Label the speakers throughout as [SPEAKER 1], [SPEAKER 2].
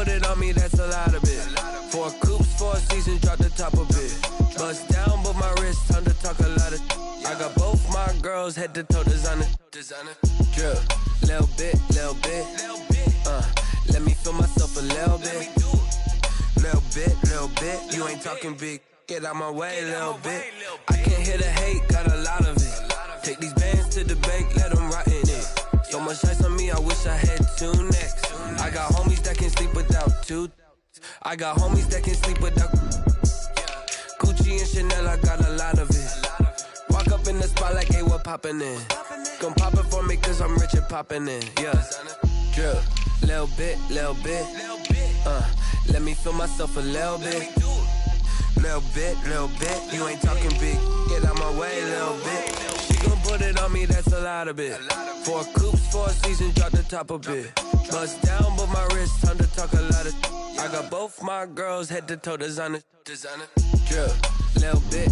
[SPEAKER 1] put it on me, that's a lot of it. 4 coops, 4 seasons, drop the top a bit. Bust down, but my wrist, time to talk a lot of. I got both my girls, head to toe designer. Drip, little bit. Let me feel myself a little bit. Little bit. You ain't talking big. Get out my way, little bit. I can't hear the hate, got a lot of it. Take these bands to the bank, let them rot in it. So much ice on me, I wish I had 2 necks. I got homies that can sleep without 2. I got homies that can sleep without Gucci and Chanel, I got a lot of it. Walk up in the spot like, hey, what poppin' in? Gon' pop it for me cause I'm rich and poppin' in, yeah. Drip, little bit. Let me feel myself a little bit. Little bit. You ain't talking big. Get out my way, little bit. She gon' put it on me, that's a lot of it. 4 coops, 4 seasons, drop the top a bit. Bust down, but my wrist, time to talk a lot of. I got both my girls, head to toe designer. Drip, little bit.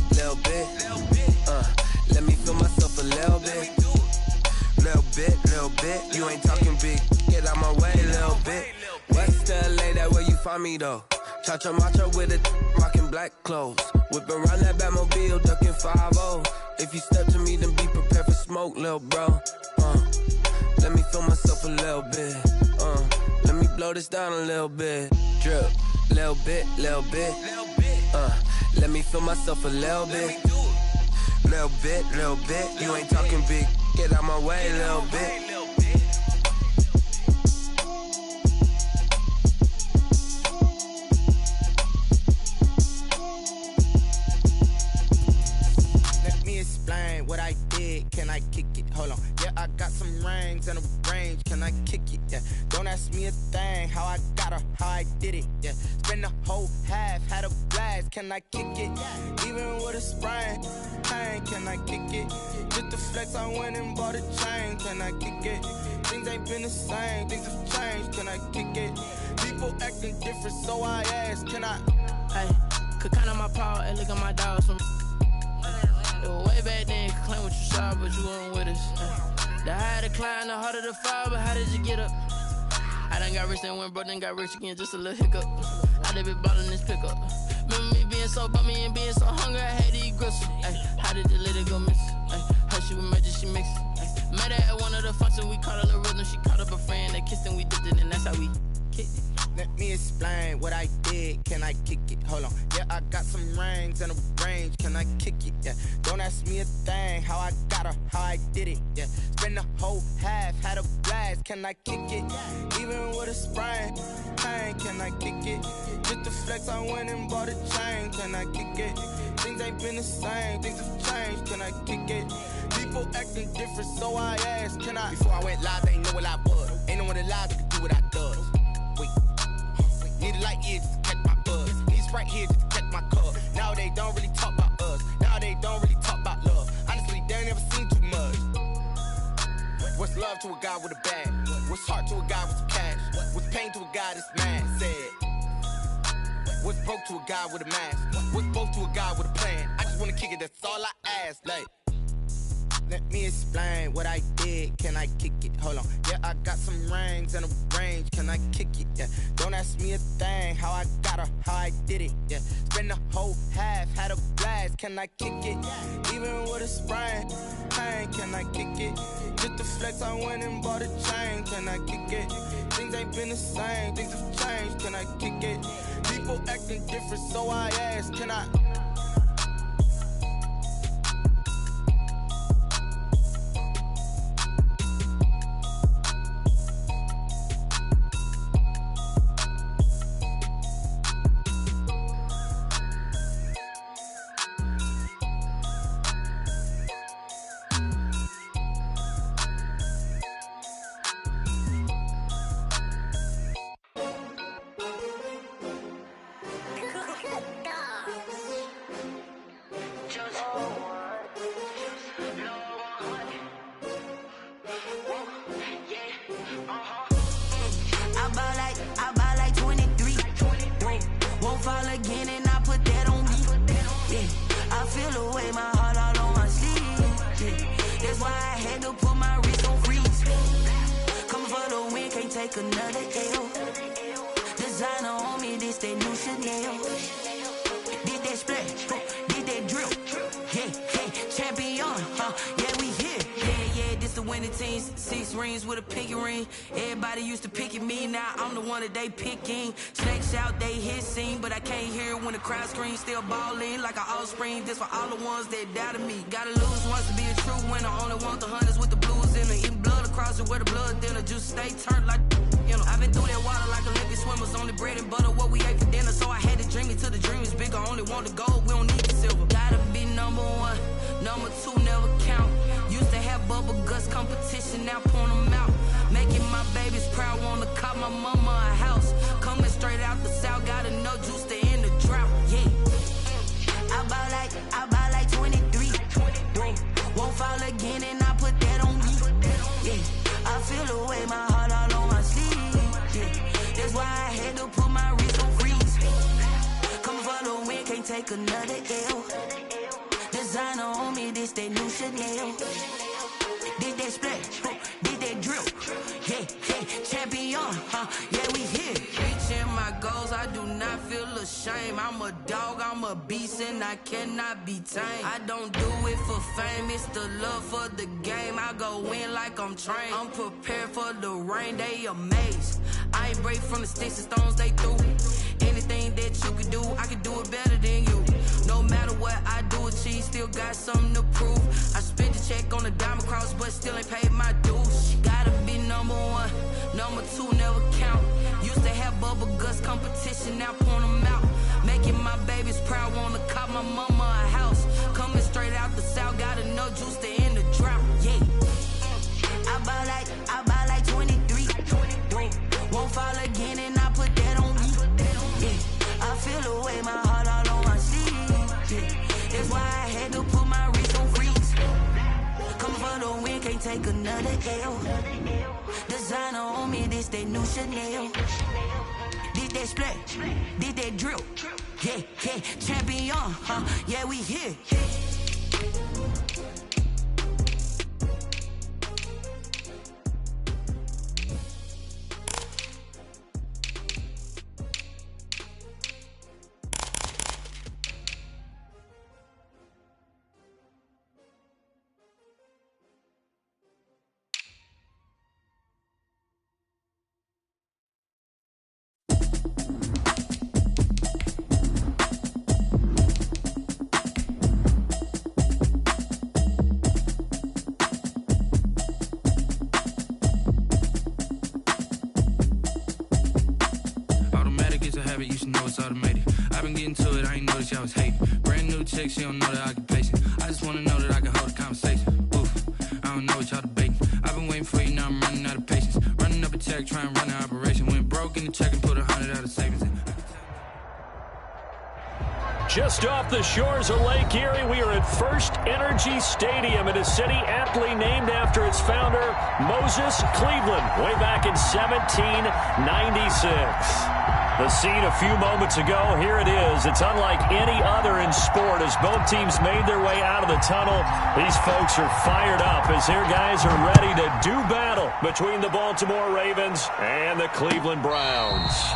[SPEAKER 1] Let me feel myself a little bit. Little bit. You ain't talking big. Get out my way, little bit. West LA, that where you find me though. Cha-cha macha with it, rockin' black clothes. Whip around that Batmobile, duckin' 5-0. If you step to me, then be prepared for smoke, lil' bro. Let me feel myself a little bit. Let me blow this down a little bit. Drip, little bit. Let me feel myself a little bit. Little bit. You ain't talking big. Get out my way, little bit.
[SPEAKER 2] Explain what I did, can I kick it? Hold on, yeah, I got some rings and a range, can I kick it? Yeah, don't ask me a thing, how I got her, how I did it, yeah. Spend the whole half, had a blast, can I kick it? Even with a sprain, pain, can I kick it? Just the flex, I went and bought a chain, can I kick it? Things ain't been the same, things have changed, can I kick it? People acting different, so I ask, can I?
[SPEAKER 3] Hey, could count on my power and look at my dogs from. Way back then, claim what you saw, but you weren't with us. The higher the climb, the harder the fall, but how did you get up? I done got rich, then went broke, then got rich again, just a little hiccup. I done been ballin' this pickup. Remember me being so bummy and being so hungry, I had to eat gristle. How did the lady go miss? Her she was magic, she mixed. Met her at one of the functions, we caught a little rhythm. She caught up a friend, they kissed and we dipped it, and that's how we kicked it.
[SPEAKER 2] Let me explain what I did, can I kick it? Hold on, yeah, I got some rings and a range, can I kick it? Yeah, don't ask me a thing, how I got her, how I did it? Yeah, spend the whole half, had a blast, can I kick it? Even with a sprain, pain, can I kick it? Just the flex, I went and bought a chain, can I kick it? Things ain't been the same, things have changed, can I kick it? People acting different, so I asked, can I? Before I went live, they ain't know what I was. Ain't no one alive that could do what I does. Wait. Need a light here just to catch my buzz. Need Sprite here just to catch my cup. Now they don't really talk about us. Now they don't really talk about love. Honestly, they ain't never seen too much. What's love to a guy with a bag? What's heart to a guy with some cash? What's pain to a guy that's mad? Said. What's broke to a guy with a mask? What's broke to a guy with a plan? I just wanna kick it, that's all I ask. Like, let me explain what I did, can I kick it? Hold on, yeah, I got some rings and a range, can I kick it? Yeah, don't ask me a thing, how I got her, how I did it? Yeah, spend the whole half, had a blast, can I kick it? Even with a sprain, pain, can I kick it? Just the flex, I went and bought a chain, can I kick it? Things ain't been the same, things have changed, can I kick it? People acting different, so I ask, can I?
[SPEAKER 4] Another L. The Designer on me, this that new Chanel. Did that splash, did that drill. Yeah, champion, yeah, we here. Yeah, this the winning team. 6 rings with a pinky ring. Everybody used to pick at me, now I'm the one that they picking. Snakes out, they hit scene, but I can't hear it when the crowd screams. Still ballin' like an offspring. This for all the ones that doubted me. Gotta lose once to be a true winner. Only want the hunters with the blues in it. Eating blood across it where the blood dinner. Juice stay turned like, you know. I've been through that water like Olympic swimmers. Only bread and butter, what we ate for dinner. So I had to dream it till the dream is bigger. Only want the gold, we don't need the silver. Gotta be number 1, number 2 never count. Used to have bubble guts competition, now point them out. Making my babies proud, wanna cop my mama a house. Coming straight out the south, gotta know juice to end the drought. Yeah, I buy like 23. Won't fall again, and I put that on me. Yeah, I feel the way, my heart all on my sleeve. Yeah, that's why I had to put my wrist on freeze. Coming for the win, can't take another L. Designer on me, this that new Chanel. Did that splash, did that drill. Yeah, champion, yeah, we here. Reaching my goals, I do not feel ashamed. I'm a dog, I'm a beast, and I cannot be tamed. I don't do it for fame, it's the love for the game. I go in like I'm trained. I'm prepared for the rain, they amazed. I ain't break from the sticks and stones they threw. Anything that you could do, I could do it better than you. No matter what I do, achieve, still got something to prove. I spent the check on the diamond cross, but still ain't paid my dues. Gotta be number 1, number 2 never count. Used to have bubble guts competition, now point them out. Making my babies proud, wanna cop my mama a house. Coming straight out the south, gotta know juice to end the drought. Yeah, I buy like 23. Won't fall again, and I put that on me. Yeah, I feel the way, my heart all on my sleeve. Yeah, that's why I had to put my wrist on freeze. Coming for the win, can't take another L. Designer on me, this that new Chanel. Did that splash, did that drill. Yeah, champion, yeah, we here.
[SPEAKER 1] You should know it's automated. I've been getting to it, I ain't noticed y'all was hating. Brand new chick, she don't know the occupation. I just wanna know that I can hold a conversation. Oof, I don't know what y'all debating. I've been waiting for you, now I'm running out of patience. Running up a check, trying to run an operation. Went broke in the check and put 100 out of savings in.
[SPEAKER 5] Just off the shores of Lake Erie, we are at First Energy Stadium in a city aptly named after its founder, Moses Cleveland, way back in 1796. The scene a few moments ago, here it is. It's unlike any other in sport as both teams made their way out of the tunnel. These folks are fired up as their guys are ready to do battle between the Baltimore Ravens and the Cleveland Browns.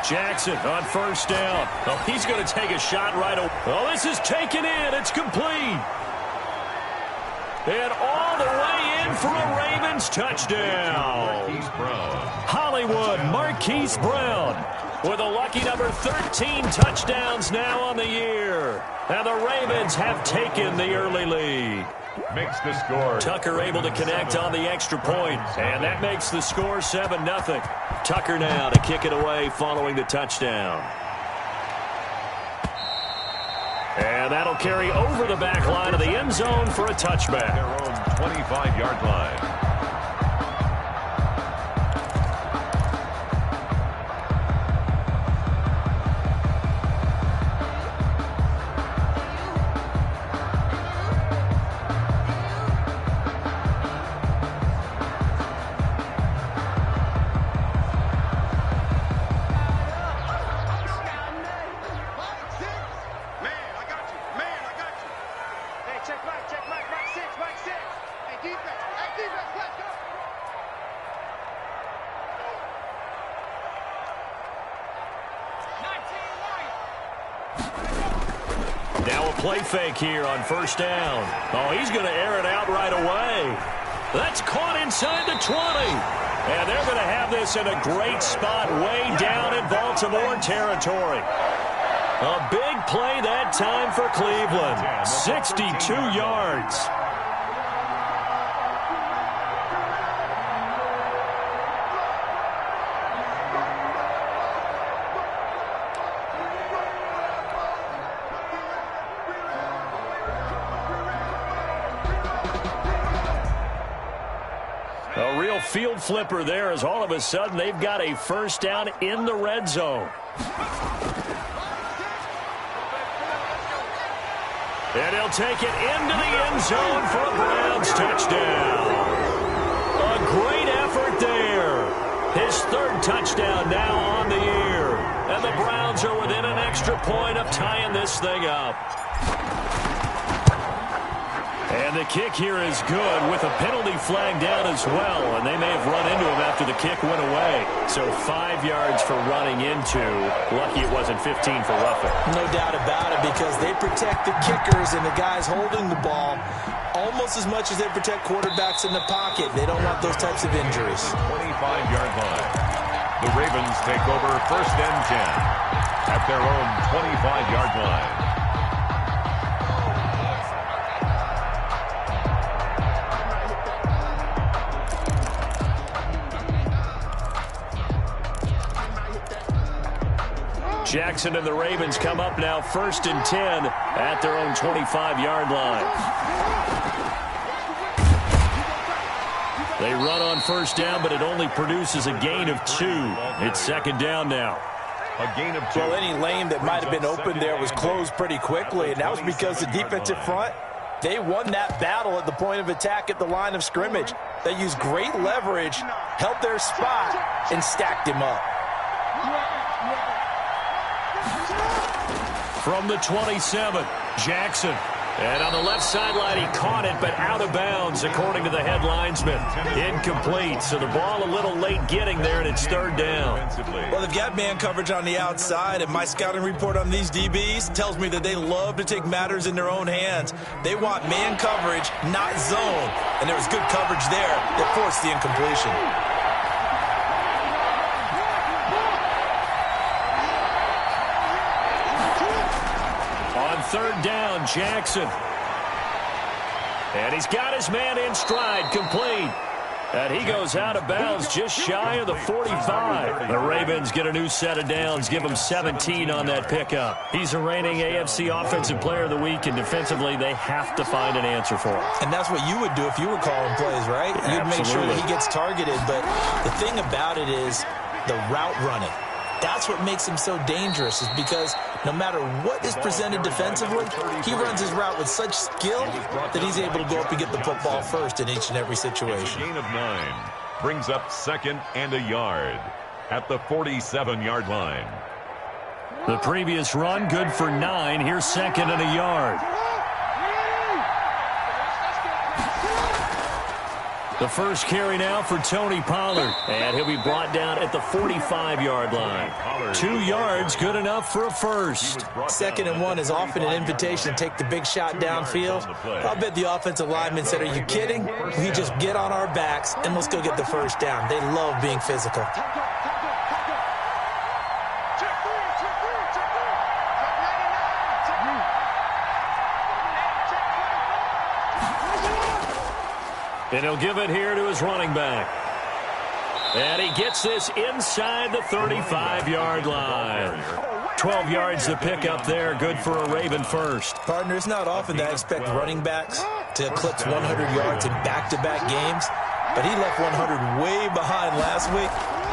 [SPEAKER 5] Jackson on first down. Oh, he's going to take a shot right away. Oh, this is taken in. It's complete. And all the way in for a Ravens touchdown. Hollywood Marquise Brown with a lucky number 13 touchdowns now on the year. And the Ravens have taken the early lead.
[SPEAKER 6] Makes the score.
[SPEAKER 5] Tucker able to connect on the extra point, and that makes the score 7-0. Tucker now to kick it away following the touchdown. And that'll carry over the back line of the end zone for a touchback.
[SPEAKER 6] Their own 25-yard line.
[SPEAKER 5] Now a play fake here on first down. Oh, he's going to air it out right away. That's caught inside the 20. And they're going to have this in a great spot way down in Baltimore territory. A big play that time for Cleveland. 62 yards. A real field flipper there as all of a sudden they've got a first down in the red zone. And he'll take it into the end zone for a Browns touchdown. A great effort there. His third touchdown now on the year. And the Browns are within an extra point of tying this thing up. And the kick here is good with a penalty flag down as well. And they may have run into him after the kick went away. So 5 yards for running into. Lucky it wasn't 15 for roughing.
[SPEAKER 6] No doubt about it, because they protect the kickers and the guys holding the ball almost as much as they protect quarterbacks in the pocket. They don't want those types of injuries.
[SPEAKER 7] 25-yard line. The Ravens take over first and 10 at their own 25-yard line.
[SPEAKER 5] Jackson and the Ravens come up now first and 10 at their own 25-yard line. They run on first down, but it only produces a gain of 2. It's second down now.
[SPEAKER 7] A gain of 2.
[SPEAKER 6] Well, any lane that might have been open there was closed pretty quickly, and that was because the defensive front, they won that battle at the point of attack at the line of scrimmage. They used great leverage, held their spot, and stacked him up.
[SPEAKER 5] From the 27, Jackson. And on the left sideline, he caught it, but out of bounds, according to the head linesman. Incomplete, so the ball a little late getting there, and it's third down.
[SPEAKER 6] Well, they've got man coverage on the outside, and my scouting report on these DBs tells me that they love to take matters in their own hands. They want man coverage, not zone. And there was good coverage there that forced the incompletion.
[SPEAKER 5] Third down, Jackson. And he's got his man in stride, complete. And he goes out of bounds just shy of the 45. The Ravens get a new set of downs, give him 17 on that pickup. He's a reigning AFC Offensive Player of the Week, and defensively they have to find an answer for him.
[SPEAKER 6] And that's what you would do if you were calling plays, right? You'd make sure that he gets targeted. But the thing about it is the route running. That's what makes him so dangerous, is because no matter what is presented defensively, he runs his route with such skill that he's able to go up and get the football first in each and every situation.
[SPEAKER 7] Gain of 9 brings up second and a yard at the 47-yard line.
[SPEAKER 5] The previous run good for 9. Here's second and a yard. The first carry now for Tony Pollard. And he'll be brought down at the 45-yard line. 2 yards, good enough for a first.
[SPEAKER 6] Second and 1 is often an invitation to take the big shot downfield. I'll bet the offensive lineman said, are you kidding? We just get on our backs and let's go get the first down. They love being physical.
[SPEAKER 5] And he'll give it here to his running back. And he gets this inside the 35-yard line. 12 yards to pick up there. Good for a Raven first.
[SPEAKER 6] Partner, it's not often that I expect running backs to eclipse 100 yards in back-to-back games. But he left 100 way behind last week.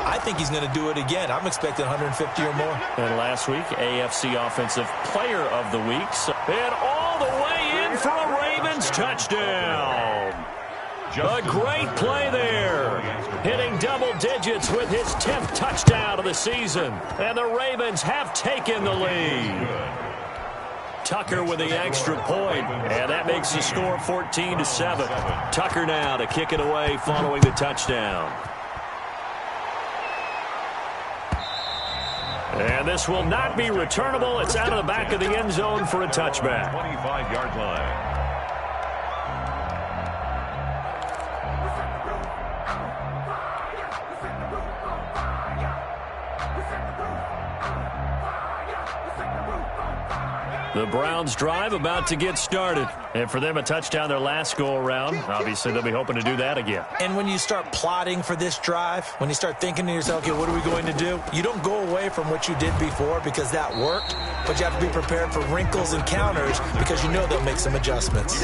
[SPEAKER 6] I think he's going to do it again. I'm expecting 150 or more.
[SPEAKER 5] And last week, AFC Offensive Player of the Week. And all the way in for a Ravens touchdown. A great play there. Hitting double digits with his 10th touchdown of the season. And the Ravens have taken the lead. Tucker with the extra point. And that makes the score 14-7. Tucker now to kick it away following the touchdown. And this will not be returnable. It's out of the back of the end zone for a touchback.
[SPEAKER 7] 25-yard line.
[SPEAKER 5] The Browns drive about to get started. And for them, a touchdown their last go-around. Obviously, they'll be hoping to do that again.
[SPEAKER 6] And when you start plotting for this drive, when you start thinking to yourself, okay, what are we going to do? You don't go away from what you did before because that worked, but you have to be prepared for wrinkles and counters because you know they'll make some adjustments.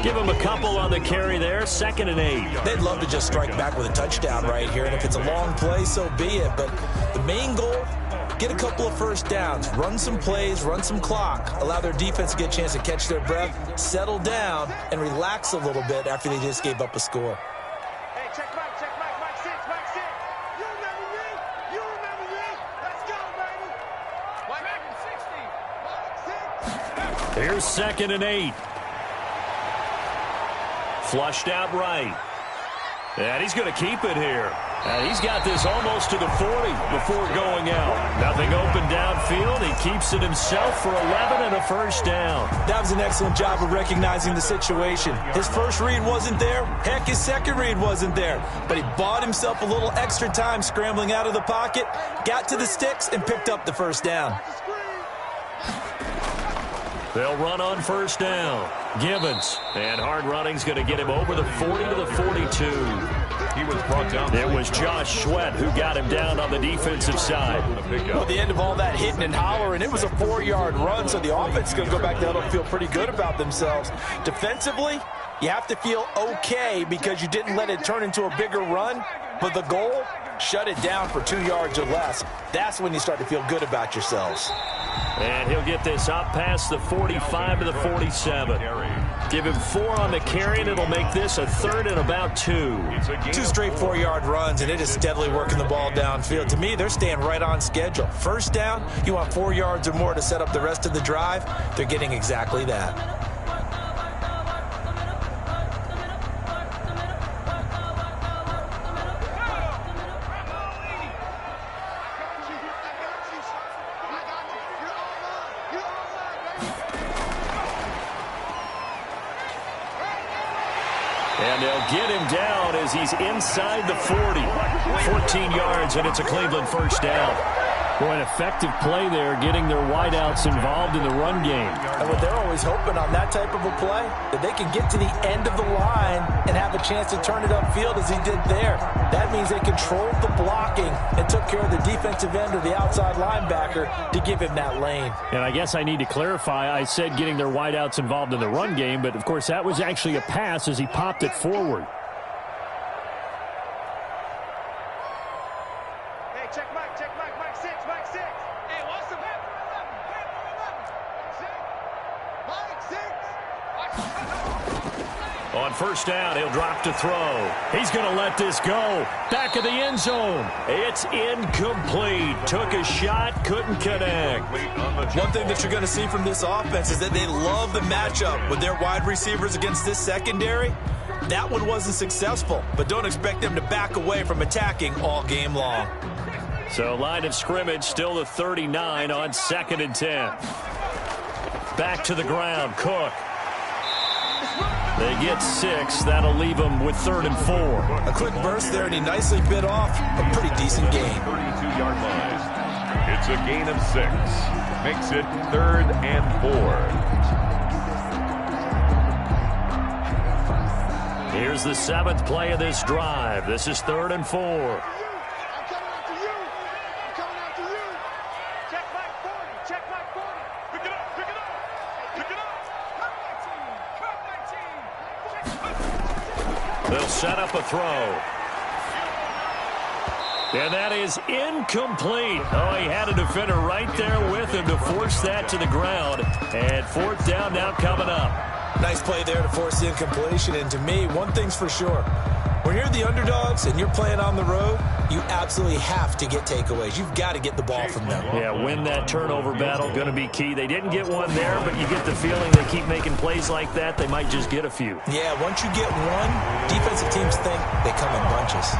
[SPEAKER 5] Give them a couple on the carry there, 2nd and 8.
[SPEAKER 6] They'd love to just strike back with a touchdown right here, and if it's a long play, so be it. But the main goal, get a couple of first downs, run some plays, run some clock, allow their defense to get a chance to catch their breath, settle down, and relax a little bit after they just gave up a score.
[SPEAKER 8] Hey, check Mike 6, Mike 6. You remember me? Let's go, baby. Mike 60.
[SPEAKER 5] Here's 2nd and 8. Flushed out right. And he's going to keep it here. And he's got this almost to the 40 before going out. Nothing open downfield. He keeps it himself for 11 and a first down.
[SPEAKER 6] That was an excellent job of recognizing the situation. His first read wasn't there. Heck, his second read wasn't there. But he bought himself a little extra time scrambling out of the pocket, got to the sticks, and picked up the first down.
[SPEAKER 5] They'll run on first down. Gibbons. And hard running's going to get him over the 40 to the 42.
[SPEAKER 7] He was brought down.
[SPEAKER 5] It was Josh Sweat who got him down on the defensive side.
[SPEAKER 6] Well, the end of all that hitting and hollering, it was a 4-yard run, so the offense is going to go back down and feel pretty good about themselves. Defensively, you have to feel okay because you didn't let it turn into a bigger run, but the goal, shut it down for 2 yards or less. That's when you start to feel good about yourselves.
[SPEAKER 5] And he'll get this up past the 45 to the 47. Give him 4 on the carry, and it'll make this a 3rd and about 2.
[SPEAKER 6] 2 straight 4-yard runs, and it is steadily working the ball downfield. To me, they're staying right on schedule. First down, you want 4 yards or more to set up the rest of the drive. They're getting exactly that.
[SPEAKER 5] And they'll get him down as he's inside the 40. 14 yards, and it's a Cleveland first down. Boy, an effective play there, getting their wideouts involved in the run game.
[SPEAKER 6] And what they're always hoping on that type of a play, that they can get to the end of the line and have a chance to turn it upfield as he did there. That means they controlled the blocking and took care of the defensive end or the outside linebacker to give him that lane.
[SPEAKER 5] And I guess I need to clarify, I said getting their wideouts involved in the run game, but of course that was actually a pass as he popped it forward.
[SPEAKER 8] Hey, check Mike 6. Hey, what's the Mike 6.
[SPEAKER 5] On first down, he'll drop to throw. He's going to let this go. Back of the end zone. It's incomplete. Took a shot, couldn't connect.
[SPEAKER 6] One thing that you're going to see from this offense is that they love the matchup with their wide receivers against this secondary. That one wasn't successful, but don't expect them to back away from attacking all game long.
[SPEAKER 5] So line of scrimmage still the 39 on 2nd and 10. Back to the ground, Cook. They get 6. That'll leave them with 3rd and 4.
[SPEAKER 6] A quick burst there, and he nicely bit off a pretty decent gain.
[SPEAKER 7] 32-yard line. It's a gain of 6. Makes it 3rd and 4.
[SPEAKER 5] Here's the 7th play of this drive. This is 3rd and 4. They'll set up a throw. And that is incomplete. Oh, he had a defender right there with him to force that to the ground. And 4th down now coming up.
[SPEAKER 6] Nice play there to force the incompletion. And to me, one thing's for sure. When you're the underdogs and you're playing on the road, you absolutely have to get takeaways. You've got to get the ball from them.
[SPEAKER 5] Yeah, win that turnover battle, going to be key. They didn't get one there, but you get the feeling they keep making plays like that, they might just get a few.
[SPEAKER 6] Yeah, once you get one, defensive teams think they come in bunches.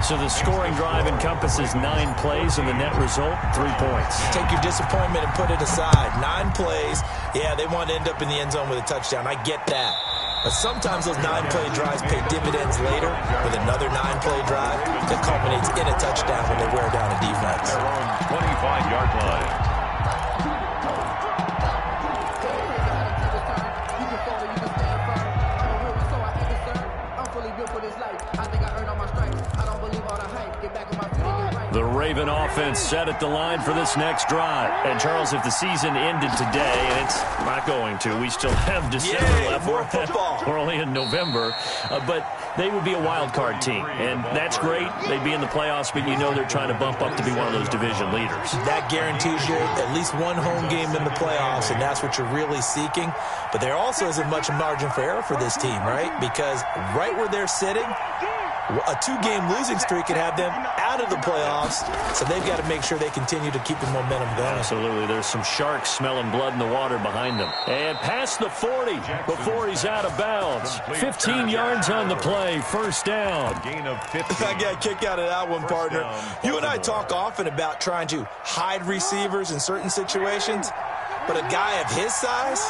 [SPEAKER 5] So the scoring drive encompasses 9 plays, and the net result, 3 points.
[SPEAKER 6] Take your disappointment and put it aside. 9 plays. Yeah, they want to end up in the end zone with a touchdown. I get that. But sometimes those 9-play drives pay dividends later with another 9-play drive that culminates in a touchdown when they wear down a defense.
[SPEAKER 7] Their own 25-yard line.
[SPEAKER 5] The Raven offense set at the line for this next drive. And, Charles, if the season ended today, and it's not going to, we still have December left.
[SPEAKER 6] More football.
[SPEAKER 5] We're only in November. But they would be a wild card team, and that's great. They'd be in the playoffs, but you know they're trying to bump up to be one of those division leaders.
[SPEAKER 6] That guarantees you at least one home game in the playoffs, and that's what you're really seeking. But there also isn't much margin for error for this team, right? Because right where they're sitting, a 2-game losing streak could have them out of the playoffs, so they've got to make sure they continue to keep the momentum going.
[SPEAKER 5] Absolutely. There's some sharks smelling blood in the water behind them. And past the 40 before he's out of bounds. 15 yards on the play, first down.
[SPEAKER 7] Gain of 15.
[SPEAKER 6] I got kicked out of that one, partner. You and I talk often about trying to hide receivers in certain situations, but a guy of his size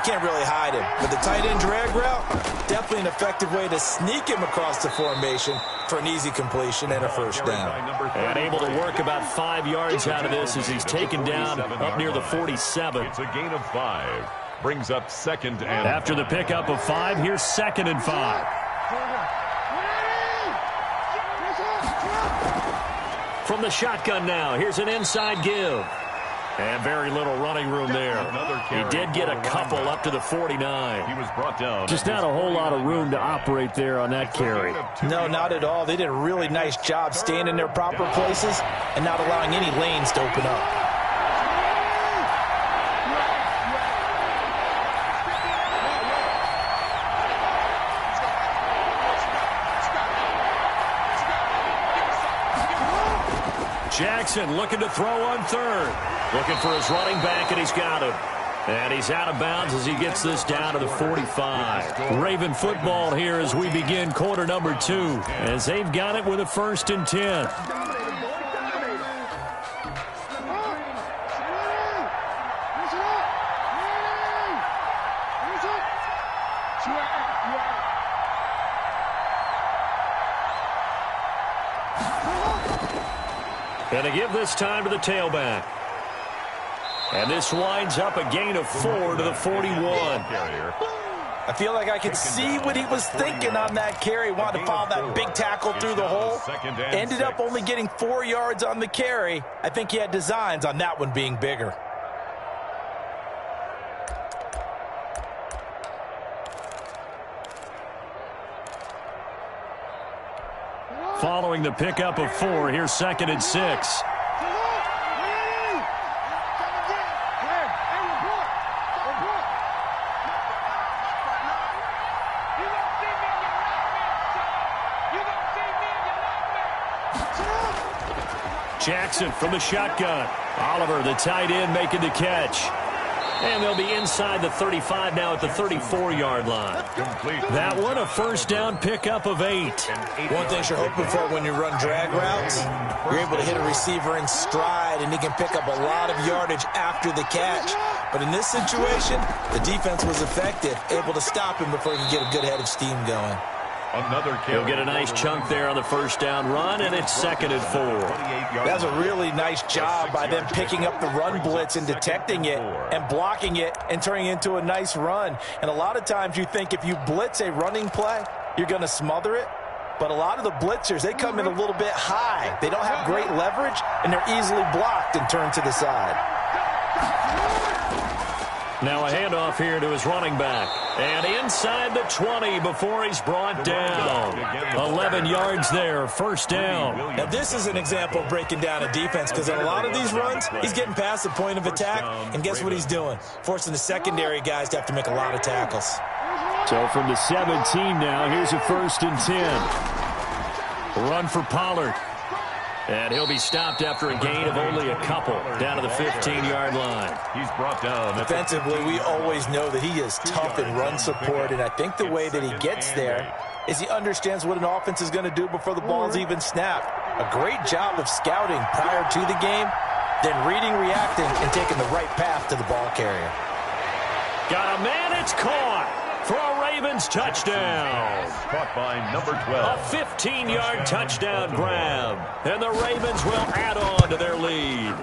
[SPEAKER 6] can't really hide him. But the tight end drag route, definitely an effective way to sneak him across the formation for an easy completion and a first down.
[SPEAKER 5] And able to work about 5 yards out of this as he's taken down up near the 47.
[SPEAKER 7] It's a gain of 5. Brings up second and
[SPEAKER 5] after the pickup of 5, here's 2nd and 5. From the shotgun now, here's an inside give. And very little running room there. He did get a couple up to the 49.
[SPEAKER 7] He was brought down.
[SPEAKER 5] Just not a whole lot of room to operate there on that carry.
[SPEAKER 6] No, not at all. They did a really nice job staying in their proper places and not allowing any lanes to open up.
[SPEAKER 5] Jackson looking to throw on 3rd. Looking for his running back, and he's got him. And he's out of bounds as he gets this down to the 45. Raven football here as we begin quarter number 2, as they've got it with a 1st and 10. And to give this time to the tailback. And this winds up a gain of 4 to the 41.
[SPEAKER 6] I feel like I could see what he was thinking on that carry. Wanted to follow that big tackle through the hole. Ended up only getting 4 yards on the carry. I think he had designs on that one being bigger.
[SPEAKER 5] Following the pickup of 4, here's 2nd and 6. Jackson from the shotgun. Oliver, the tight end, making the catch. And they'll be inside the 35 now at the 34-yard line. That one, a first down pickup of 8.
[SPEAKER 6] One thing you're hoping for when you run drag routes, you're able to hit a receiver in stride, and he can pick up a lot of yardage after the catch. But in this situation, the defense was effective, able to stop him before he could get a good head of steam going.
[SPEAKER 5] He'll get a nice chunk there on the first down run, and it's 2nd and 4.
[SPEAKER 6] That's a really nice job by them picking up the run blitz and detecting it and blocking it and turning it into a nice run. And a lot of times you think if you blitz a running play, you're going to smother it. But a lot of the blitzers, they come in a little bit high. They don't have great leverage, and they're easily blocked and turned to the side.
[SPEAKER 5] Now a handoff here to his running back. And inside the 20 before he's brought down. 11 yards there, first down.
[SPEAKER 6] Now this is an example of breaking down a defense, because in a lot of these runs, he's getting past the point of attack, and guess what he's doing? Forcing the secondary guys to have to make a lot of tackles.
[SPEAKER 5] So from the 17 now, here's a 1st and 10. Run for Pollard. And he'll be stopped after a gain of only a couple down to the 15-yard line.
[SPEAKER 7] He's brought down.
[SPEAKER 6] Defensively, we always know that he is tough in run support, and I think the way that he gets there is he understands what an offense is going to do before the ball's even snapped. A great job of scouting prior to the game, then reading, reacting, and taking the right path to the ball carrier.
[SPEAKER 5] Got a man, it's caught for a Ravens touchdown.
[SPEAKER 7] Caught by number 12.
[SPEAKER 5] A 15-yard touchdown grab, and the Ravens will add on to their lead.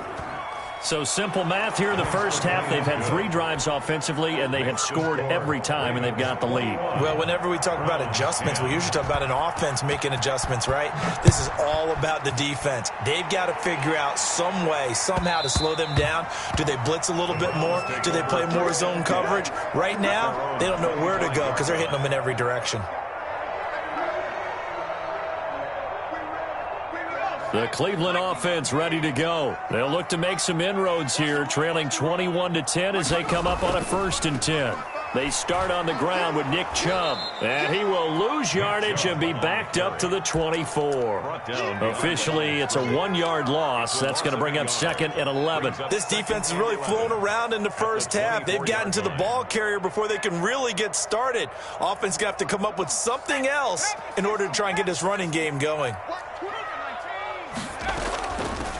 [SPEAKER 5] So simple math here in the first half. They've had 3 drives offensively, and they have scored every time, and they've got the lead.
[SPEAKER 6] Well, whenever we talk about adjustments, we usually talk about an offense making adjustments, right? This is all about the defense. They've got to figure out some way, somehow to slow them down. Do they blitz a little bit more? Do they play more zone coverage? Right now, they don't know where to go because they're hitting them in every direction.
[SPEAKER 5] The Cleveland offense ready to go. They'll look to make some inroads here, trailing 21-10 as they come up on a 1st and 10. They start on the ground with Nick Chubb, and he will lose yardage and be backed up to the 24. Officially, it's a 1-yard loss. That's going to bring up 2nd and 11.
[SPEAKER 6] This defense is really flown around in the first half. They've gotten to the ball carrier before they can really get started. Offense going to have to come up with something else in order to try and get this running game going.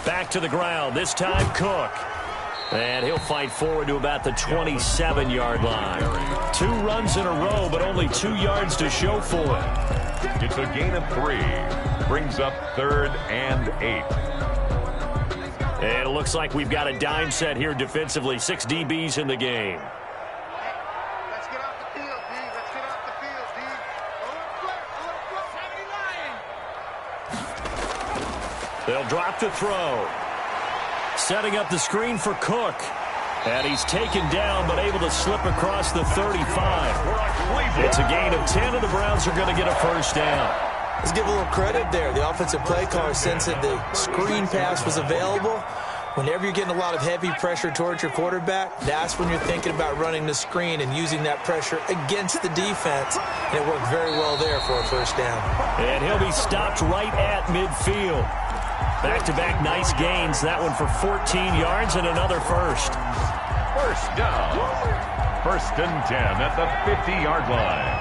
[SPEAKER 5] Back to the ground, this time Cook. And he'll fight forward to about the 27-yard line. 2 runs in a row, but only 2 yards to show for it.
[SPEAKER 7] It's a gain of 3. Brings up 3rd and 8.
[SPEAKER 5] And it looks like we've got a dime set here defensively. 6 DBs in the game.
[SPEAKER 8] Let's get off the field, D. Let's get off the field, D.
[SPEAKER 5] They'll drop the throw. Setting up the screen for Cook. And he's taken down, but able to slip across the 35. It's a gain of 10, and the Browns are going to get a 1st down.
[SPEAKER 6] Let's give a little credit there. The offensive play caller sensed that the screen pass was available. Whenever you're getting a lot of heavy pressure towards your quarterback, that's when you're thinking about running the screen and using that pressure against the defense. And it worked very well there for a 1st down.
[SPEAKER 5] And he'll be stopped right at midfield. Back-to-back nice gains. That one for 14 yards and another 1st.
[SPEAKER 7] 1st down. 1st and 10 at the 50-yard line.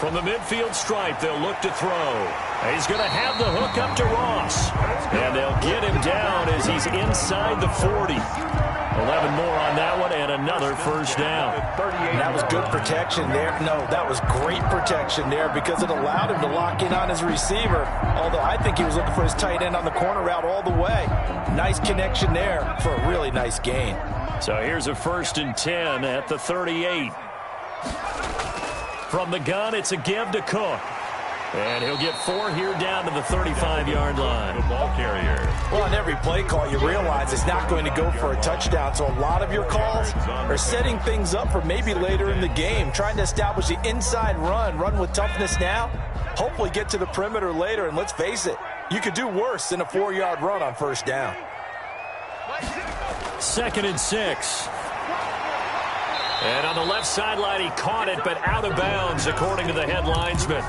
[SPEAKER 5] From the midfield stripe, they'll look to throw. He's going to have the hook up to Ross. And they'll get him down as he's inside the 40. 11 more on that one, and another 1st down.
[SPEAKER 6] And that was good protection there. No, that was great protection there because it allowed him to lock in on his receiver. Although I think he was looking for his tight end on the corner route all the way. Nice connection there for a really nice gain.
[SPEAKER 5] So here's a 1st and 10 at the 38. From the gun, it's a give to Cook. And he'll get 4 here down to the 35-yard line.
[SPEAKER 7] The ball carrier.
[SPEAKER 6] Well, on every play call, you realize it's not going to go for a touchdown. So a lot of your calls are setting things up for maybe later in the game, trying to establish the inside run with toughness now, hopefully get to the perimeter later. And let's face it, you could do worse than a 4-yard run on 1st down.
[SPEAKER 5] 2nd and 6. And on the left sideline, he caught it, but out of bounds, according to the head linesman.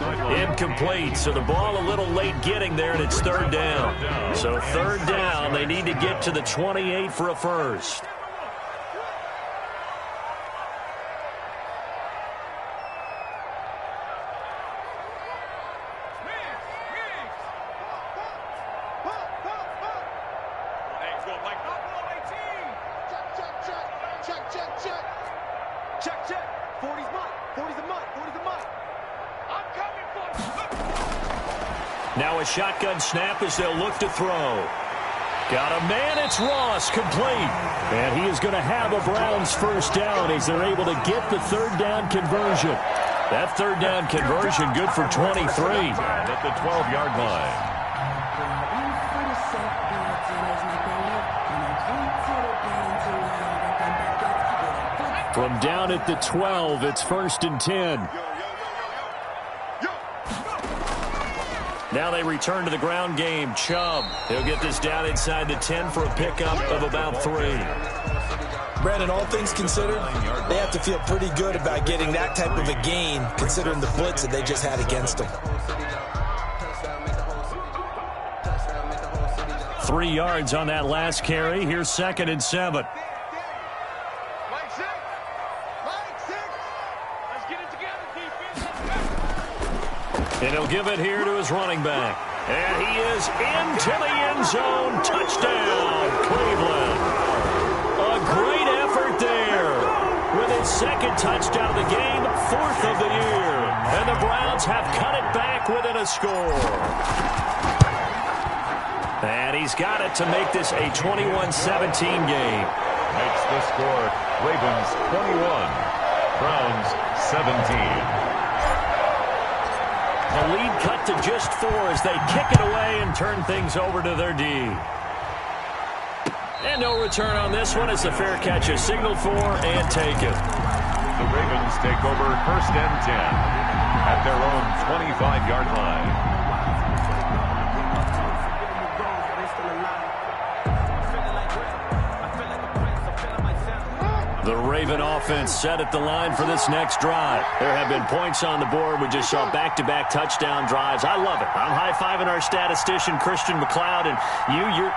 [SPEAKER 5] Incomplete, so the ball a little late getting there, and it's 3rd down. So 3rd down, they need to get to the 28 for a 1st. Now a shotgun snap as they'll look to throw. Got a man, it's Ross, complete. And he is going to have a Browns 1st down as they're able to get the 3rd down conversion. That 3rd down conversion good for 23.
[SPEAKER 7] At the 12-yard line.
[SPEAKER 5] From down at the 12, it's 1st and 10. Now they return to the ground game. Chubb, he'll get this down inside the 10 for a pickup of about 3.
[SPEAKER 6] Brandon, all things considered, they have to feel pretty good about getting that type of a gain, considering the blitz that they just had against them.
[SPEAKER 5] 3 yards on that last carry. Here's 2nd and 7. And he'll give it here to his running back. And he is into the end zone. Touchdown, Cleveland. A great effort there. With his second touchdown of the game, 4th of the year. And the Browns have cut it back within a score. And he's got it to make this a 21-17 game.
[SPEAKER 7] Makes the score Ravens 21, Browns 17.
[SPEAKER 5] The lead cut to just 4 as they kick it away and turn things over to their D. And no return on this one as the fair catch is signaled for and taken.
[SPEAKER 7] The Ravens take over 1st and 10 at their own 25-yard line.
[SPEAKER 5] The Raven offense set at the line for this next drive. There have been points on the board. We just saw back-to-back touchdown drives. I love it. I'm high-fiving our statistician, Christian McLeod, and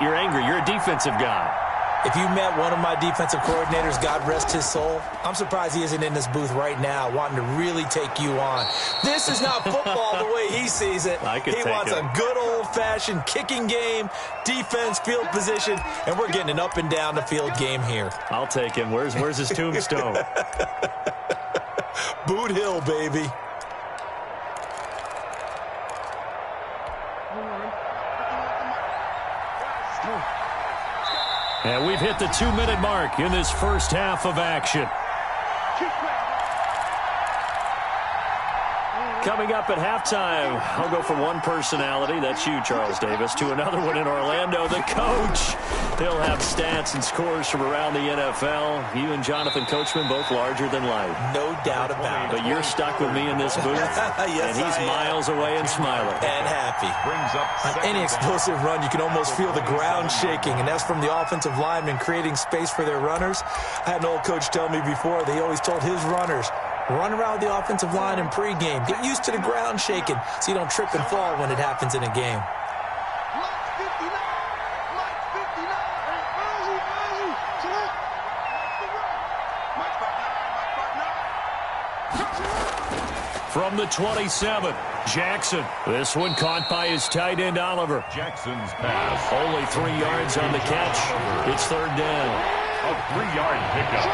[SPEAKER 5] you're angry. You're a defensive guy.
[SPEAKER 6] If you met one of my defensive coordinators, God rest his soul, I'm surprised he isn't in this booth right now wanting to really take you on. This is not football the way he sees it. He wants a good old-fashioned kicking game, defense, field position, and we're getting an up and down the field game here.
[SPEAKER 5] I'll take him. Where's his tombstone?
[SPEAKER 6] Boot Hill, baby.
[SPEAKER 5] And we've hit the 2-minute mark in this first half of action. Coming up at halftime, I'll go from one personality, that's you, Charles Davis, to another one in Orlando, the coach. He'll have stats and scores from around the NFL. You and Jonathan Coachman, both larger than life.
[SPEAKER 6] No doubt about it.
[SPEAKER 5] But you're stuck with me in this booth,
[SPEAKER 6] yes,
[SPEAKER 5] and he's miles away and smiling.
[SPEAKER 6] And happy. On any explosive run, you can almost feel the ground shaking, and that's from the offensive linemen creating space for their runners. I had an old coach tell me before, they always told his runners, run around the offensive line in pregame. Get used to the ground shaking so you don't trip and fall when it happens in a game.
[SPEAKER 5] From the 27, Jackson. This one caught by his tight end, Oliver.
[SPEAKER 7] Jackson's pass.
[SPEAKER 5] Only 3 yards on the catch. It's 3rd down.
[SPEAKER 7] A 3-yard pickup.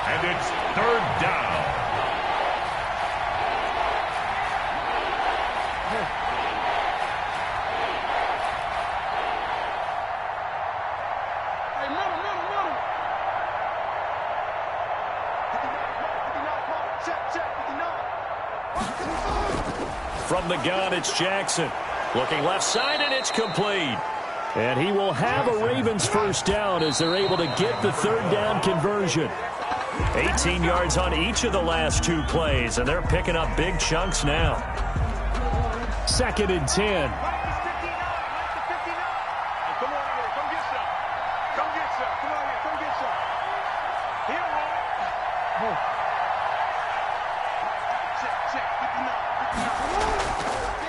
[SPEAKER 7] And it's 3rd down.
[SPEAKER 5] From the gun, it's Jackson. Looking left side, and it's complete. And he will have a Ravens first down as they're able to get the 3rd down conversion. 18 yards on each of the last 2 plays, and they're picking up big chunks now. 2nd and 10.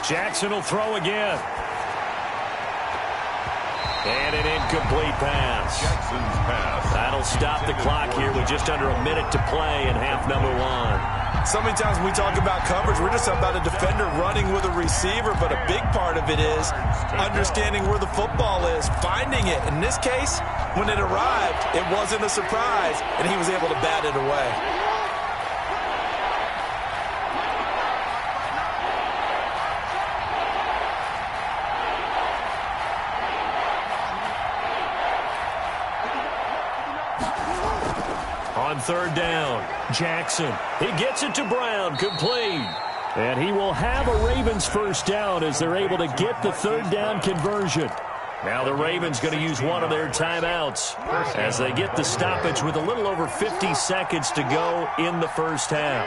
[SPEAKER 5] Jackson will throw again. And an incomplete pass.
[SPEAKER 7] Jackson's pass.
[SPEAKER 5] That'll stop the clock here with just under a minute to play in half number 1.
[SPEAKER 6] So many times when we talk about coverage, we're just about a defender running with a receiver, but a big part of it is understanding where the football is, finding it. In this case, when it arrived, it wasn't a surprise, and he was able to bat it away.
[SPEAKER 5] On 3rd down, Jackson. He gets it to Brown, complete. And he will have a Ravens first down as they're able to get the 3rd down conversion. Now the Ravens going to use one of their timeouts as they get the stoppage with a little over 50 seconds to go in the first half.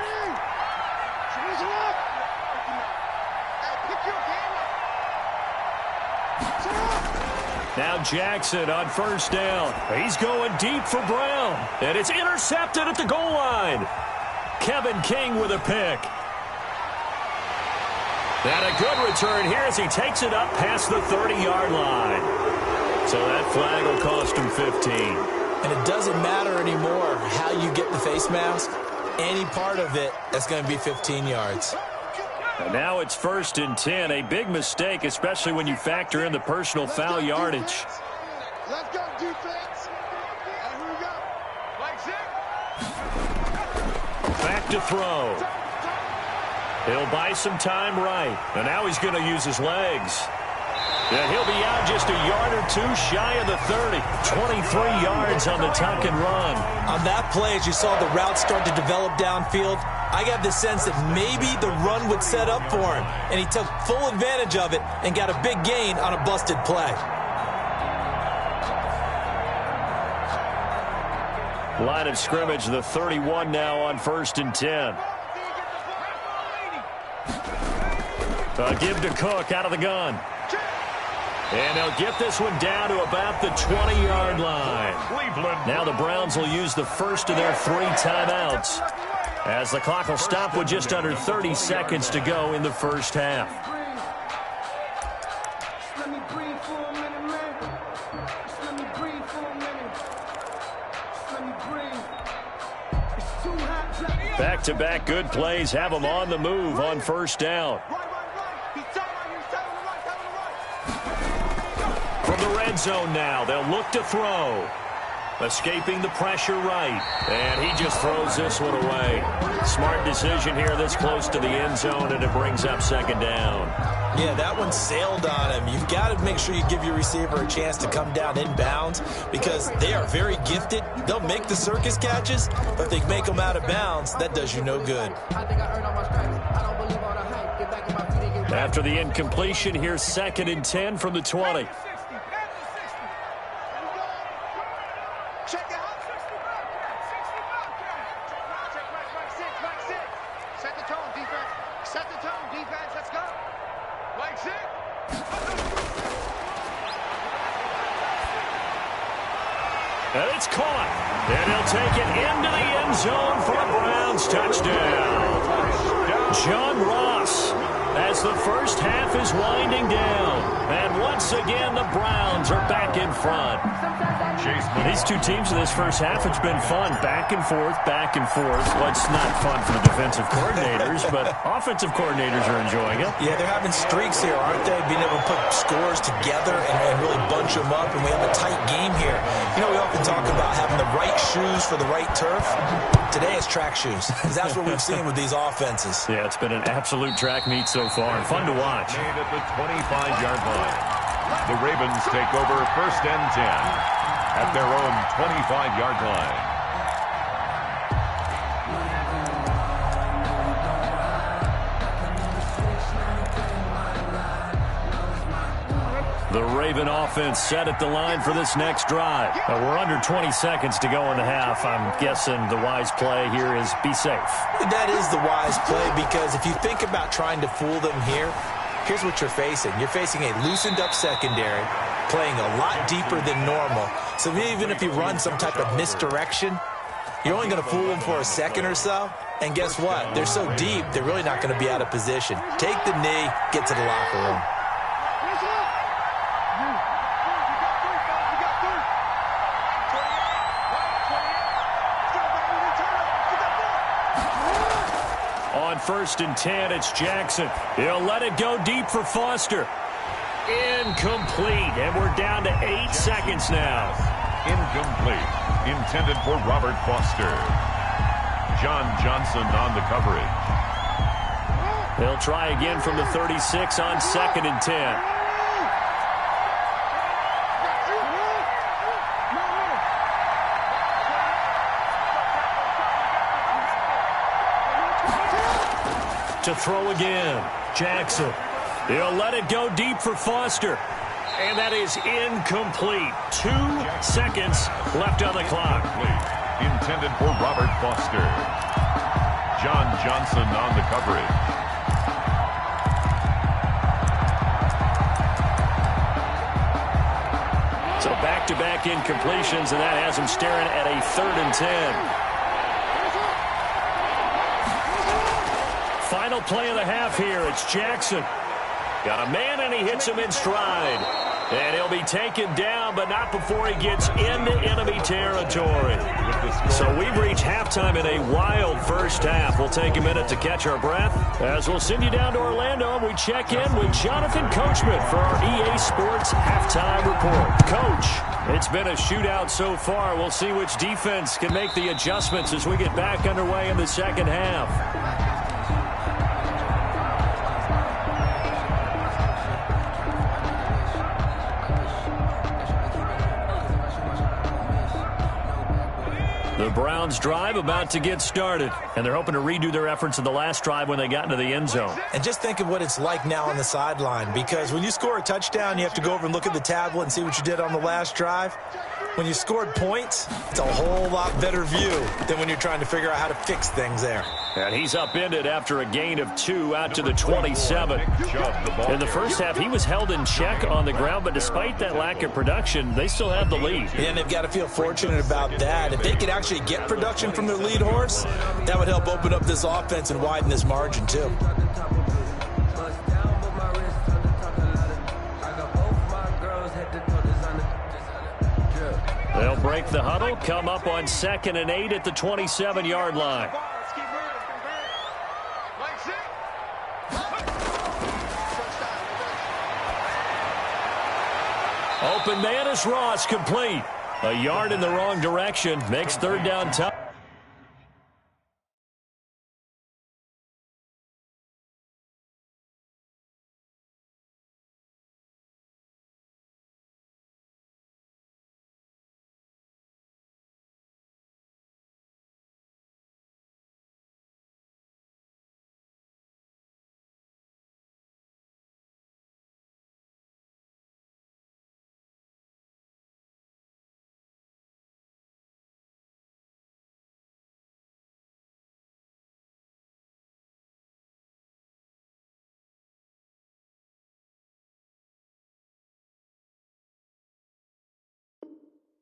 [SPEAKER 5] Now Jackson on 1st down. He's going deep for Brown. And it's intercepted at the goal line. Kevin King with a pick. And a good return here as he takes it up past the 30-yard line. So that flag will cost him 15.
[SPEAKER 6] And it doesn't matter anymore how you get the face mask. any part of it that's going to be 15 yards.
[SPEAKER 5] And now it's 1st and 10. A big mistake, especially when you factor in the personal foul yardage.
[SPEAKER 8] Let's go, defense. And here we go.
[SPEAKER 5] Back to throw. He'll buy some time right. And now he's going to use his legs. And he'll be out just a yard or two shy of the 30. 23 yards on the tuck and run.
[SPEAKER 6] On that play, as you saw the route start to develop downfield, I got the sense that maybe the run would set up for him. And he took full advantage of it and got a big gain on a busted play.
[SPEAKER 5] Line of scrimmage, the 31 now on 1st and 10. Give to Cook out of the gun. And they'll get this one down to about the 20-yard line. Now the Browns will use the first of their 3 timeouts, as the clock will stop with just under 30 seconds to go in the first half. Back-to-back good plays have them on the move on 1st down. From the red zone now, they'll look to throw. Escaping the pressure right. And he just throws this one away. Smart decision here this close to the end zone, and it brings up 2nd down.
[SPEAKER 6] Yeah, that one sailed on him. You've got to make sure you give your receiver a chance to come down inbounds, because they are very gifted. They'll make the circus catches, but if they make them out of bounds, that does you no good.
[SPEAKER 5] After the incompletion, here's 2nd and 10 from the 20. And it's caught. And he'll take it into the end zone for a Browns touchdown. John Ross, as the first half is winding down. And once again, the Browns are back in front. These two teams in this first half, it's been fun. Back and forth, back and forth. Well, it's not fun for the defensive coordinators, but offensive coordinators are enjoying it.
[SPEAKER 6] Yeah, they're having streaks here, aren't they? Being able to put scores together and really bunch them up, and we have a tight game here. You know, we often talk about having the right shoes for the right turf. Today it's track shoes, because that's what we've seen with these offenses.
[SPEAKER 5] Yeah, it's been an absolute track meet so far, and fun to watch.
[SPEAKER 7] At the 25-yard line, the Ravens take over 1st and 10 at their own 25-yard line.
[SPEAKER 5] The Raven offense set at the line for this next drive. We're under 20 seconds to go in the half. I'm guessing the wise play here is be safe.
[SPEAKER 6] That is the wise play, because if you think about trying to fool them here, here's what you're facing. You're facing a loosened-up secondary, playing a lot deeper than normal. So even if you run some type of misdirection, you're only going to fool them for a second or so. And guess what? They're so deep, they're really not going to be out of position. Take the knee, get to the locker room.
[SPEAKER 5] On 1st and 10, it's Jackson. He'll let it go deep for Foster. Incomplete, and we're down to 8 seconds now.
[SPEAKER 7] Incomplete. Intended for Robert Foster. John Johnson on the coverage.
[SPEAKER 5] They'll try again from the 36 on 2nd and 10. To throw again, Jackson. He'll let it go deep for Foster. And that is incomplete. 2 seconds left on the clock.
[SPEAKER 7] Intended for Robert Foster. John Johnson on the coverage.
[SPEAKER 5] So back-to-back incompletions, and that has him staring at a 3rd and 10. Final play of the half here. It's Jackson. Got a man, and he hits him in stride. And he'll be taken down, but not before he gets into enemy territory. So we've reached halftime in a wild first half. We'll take a minute to catch our breath as we'll send you down to Orlando and we check in with Jonathan Coachman for our EA Sports Halftime Report. Coach, it's been a shootout so far. We'll see which defense can make the adjustments as we get back underway in the second half. The Browns drive about to get started, and they're hoping to redo their efforts in the last drive when they got into the end zone.
[SPEAKER 6] And just think of what it's like now on the sideline, because when you score a touchdown, you have to go over and look at the tablet and see what you did on the last drive. When you scored points, it's a whole lot better view than when you're trying to figure out how to fix things there.
[SPEAKER 5] And he's upended after a gain of 2 out to the 27. In the first half, he was held in check on the ground, but despite that lack of production, they still have the lead.
[SPEAKER 6] And they've got to feel fortunate about that. If they could actually get production from their lead horse, that would help open up this offense and widen this margin too.
[SPEAKER 5] They'll break the huddle, come up on 2nd and 8 at the 27-yard line. Open man is Ross, complete. A yard in the wrong direction, makes third down tough.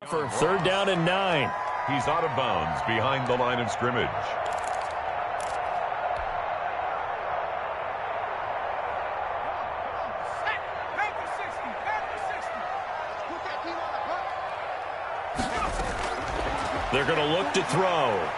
[SPEAKER 5] For third down and 9.
[SPEAKER 7] He's out of bounds behind the line of scrimmage.
[SPEAKER 5] They're going to look to throw.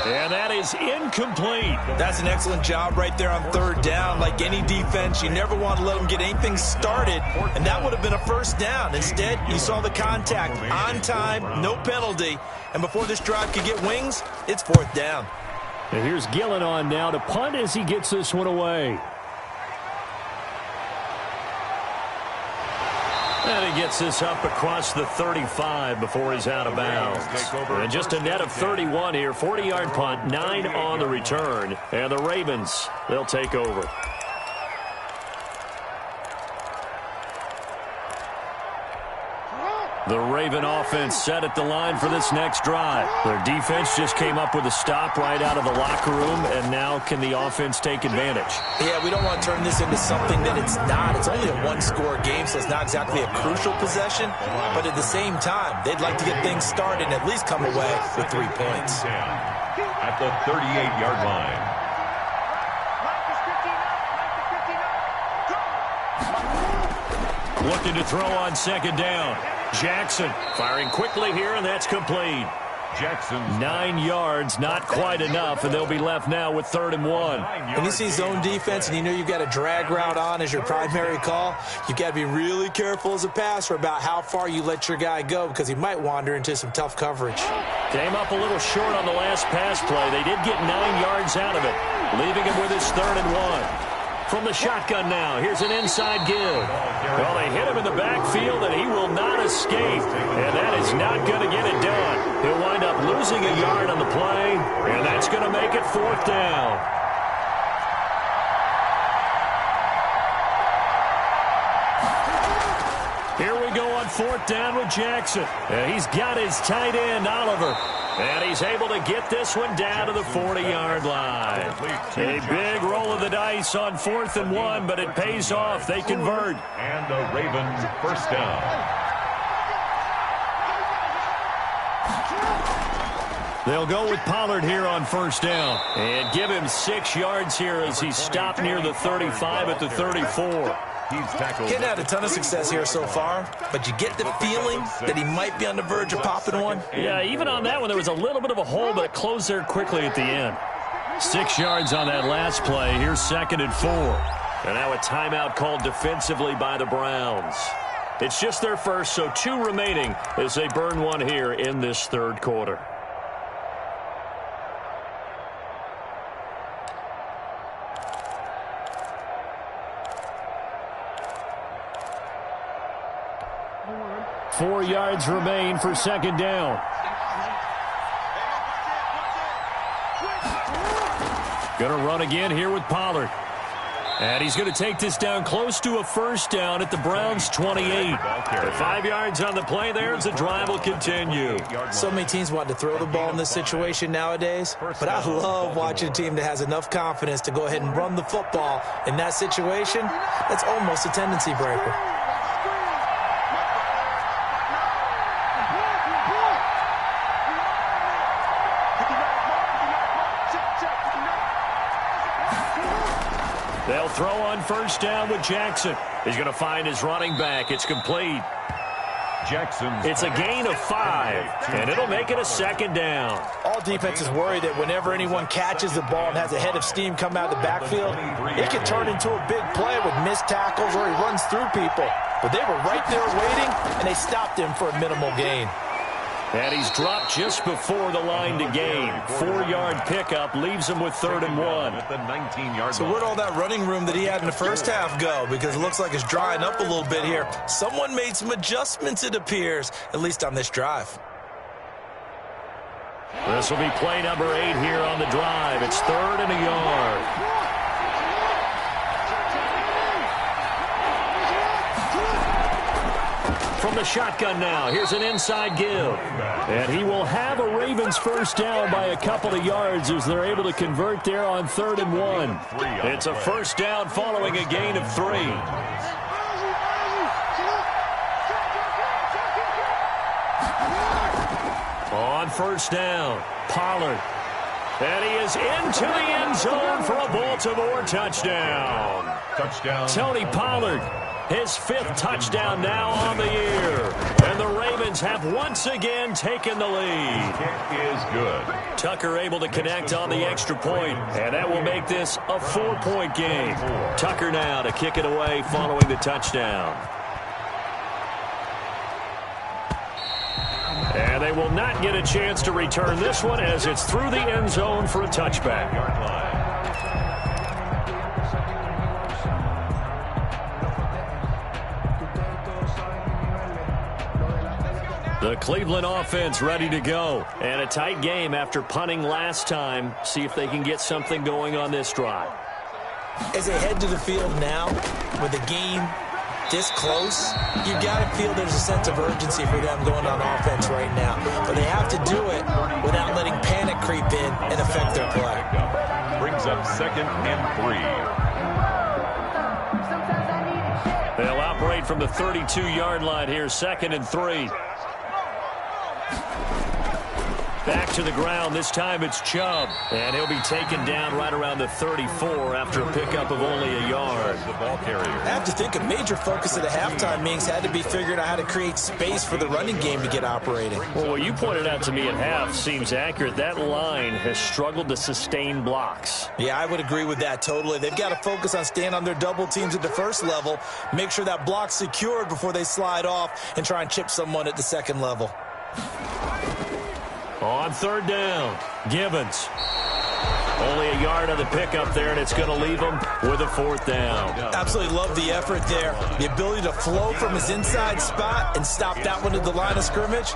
[SPEAKER 5] And that is incomplete.
[SPEAKER 6] That's an excellent job right there on third down. Like any defense, you never want to let them get anything started, and that would have been a first down. Instead, you saw the contact on time, no penalty, and before this drive could get wings, it's fourth down.
[SPEAKER 5] And here's Gillen on now to punt as he gets this one away. And he gets this up across the 35 before he's out of bounds. And just a net of 31 here. 40-yard punt, 9 on the return. And the Ravens, they'll take over. The Raven offense set at the line for this next drive. Their defense just came up with a stop right out of the locker room, and now can the offense take advantage?
[SPEAKER 6] Yeah, we don't want to turn this into something that it's not. It's only a one-score game, so it's not exactly a crucial possession. But at the same time, they'd like to get things started and at least come away with 3 points.
[SPEAKER 7] At the 38-yard line.
[SPEAKER 5] Looking to throw on second down. Jackson firing quickly here, and that's complete.
[SPEAKER 7] Jackson's
[SPEAKER 5] 9 yards, not quite enough, and they'll be left now with 3rd and 1.
[SPEAKER 6] When you see zone defense and you know you've got a drag route on as your primary call, you've got to be really careful as a passer about how far you let your guy go because he might wander into some tough coverage.
[SPEAKER 5] Came up a little short on the last pass play. They did get 9 yards out of it, leaving him with his 3rd and 1. From the shotgun now, here's an inside give. Well, they hit him in the backfield, and he will not escape. And that is not going to get it done. He'll wind up losing a yard on the play, and that's going to make it 4th down. Here we go on 4th down with Jackson. He's got his tight end, Oliver. And he's able to get this one down to the 40-yard line. A big roll of the dice on 4th and 1, but it pays off. They convert.
[SPEAKER 7] And the Ravens first down.
[SPEAKER 5] They'll go with Pollard here on 1st down. And give him 6 yards here as he's stopped near the 35 at the 34.
[SPEAKER 7] He's tackled.
[SPEAKER 6] He's had a ton of success here so far, but you get the feeling that he might be on the verge of popping one.
[SPEAKER 5] Yeah, even on that one, there was a little bit of a hole, but it closed there quickly at the end. 6 yards on that last play. Here's 2nd and 4. And now a timeout called defensively by the Browns. It's just their first, so 2 remaining as they burn one here in this third quarter. Four yards remain for 2nd down. Going to run again here with Pollard. And he's going to take this down close to a first down at the Browns' 28. 5 yards on the play there as the drive will continue.
[SPEAKER 6] So many teams want to throw the ball in this situation nowadays, but I love watching a team that has enough confidence to go ahead and run the football. In that situation, that's almost a tendency breaker.
[SPEAKER 5] They'll throw on first down with Jackson. He's going to find his running back. It's complete. It's a gain of 5, and it'll make it a 2nd down.
[SPEAKER 6] All defenses worry that whenever anyone catches the ball and has a head of steam come out of the backfield, it can turn into a big play with missed tackles or he runs through people. But they were right there waiting, and they stopped him for a minimal gain.
[SPEAKER 5] And he's dropped just before the line to gain. 4-yard pickup leaves him with 3rd and 1.
[SPEAKER 6] So where'd all that running room that he had in the first half go? Because it looks like it's drying up a little bit here. Someone made some adjustments, it appears, at least on this drive.
[SPEAKER 5] This will be play number 8 here on the drive. It's 3rd and a yard. From the shotgun now, here's an inside give. And he will have a Ravens first down by a couple of yards as they're able to convert there on 3rd and 1. It's a first down following a gain of 3. On first down, Pollard. And he is into the end zone for a Baltimore touchdown. Tony Pollard. His 5th touchdown now on the year. And the Ravens have once again taken the lead.
[SPEAKER 7] Kick is good.
[SPEAKER 5] Tucker able to connect on the extra point, and that will make this a 4-point game. Tucker now to kick it away following the touchdown. And they will not get a chance to return this one as it's through the end zone for a touchback. The Cleveland offense ready to go. And a tight game after punting last time. See if they can get something going on this drive.
[SPEAKER 6] As they head to the field now, with the game this close, you got to feel there's a sense of urgency for them going on offense right now. But they have to do it without letting panic creep in and affect their play.
[SPEAKER 7] Brings up 2nd and
[SPEAKER 5] 3. They'll operate from the 32-yard line here, 2nd and 3. Back to the ground. This time it's Chubb. And he'll be taken down right around the 34 after a pickup of only a yard.
[SPEAKER 7] The ball carrier.
[SPEAKER 6] I have to think a major focus of the halftime meetings had to be figuring out how to create space for the running game to get operating.
[SPEAKER 5] Well, what you pointed out to me at half seems accurate. That line has struggled to sustain blocks.
[SPEAKER 6] Yeah, I would agree with that totally. They've got to focus on staying on their double teams at the first level, make sure that block's secured before they slide off and try and chip someone at the second level.
[SPEAKER 5] On 3rd down, Gibbons. Only a yard on the pickup there, and it's going to leave him with a 4th down.
[SPEAKER 6] Absolutely love the effort there. The ability to flow from his inside spot and stop that one at the line of scrimmage.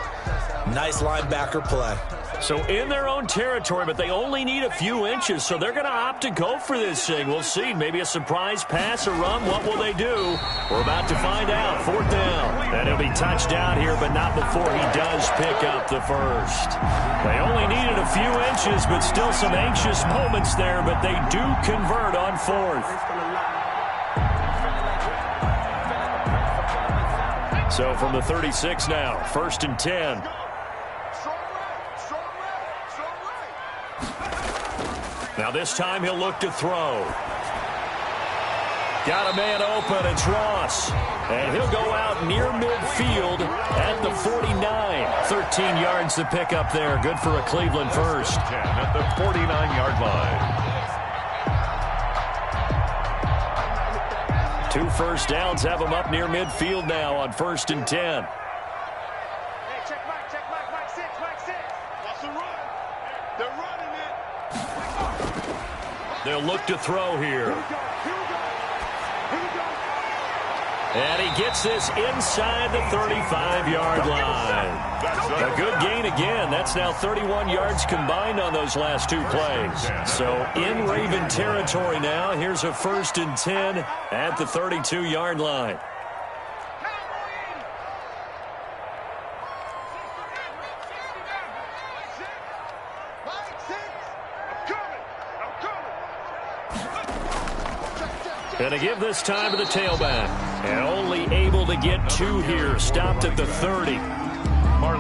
[SPEAKER 6] Nice linebacker play.
[SPEAKER 5] So in their own territory, but they only need a few inches, so they're going to opt to go for this thing. We'll see. Maybe a surprise pass or run. What will they do? We're about to find out. 4th down. And he'll be touched down here, but not before he does pick up the first. They only needed a few inches, but still some anxious moments there, but they do convert on 4th. So from the 36 now, 1st and 10. Now this time he'll look to throw. Got a man open. It's Ross. And he'll go out near midfield at the 49. 13 yards to pick up there. Good for a Cleveland first.
[SPEAKER 7] 10 at the 49-yard line.
[SPEAKER 5] 2 first downs have them up near midfield now on 1st and 10.
[SPEAKER 8] Hey, check Mike, Mike 6, Mike 6. That's a run. They're running it.
[SPEAKER 5] They'll look to throw here. And he gets this inside the 35-yard line. A good gain again. That's now 31 yards combined on those last 2 plays. So in Raven territory now. Here's a 1st and 10 at the 32-yard line. Gonna give this time to the tailback. And only able to get 2 here. Stopped at the 30.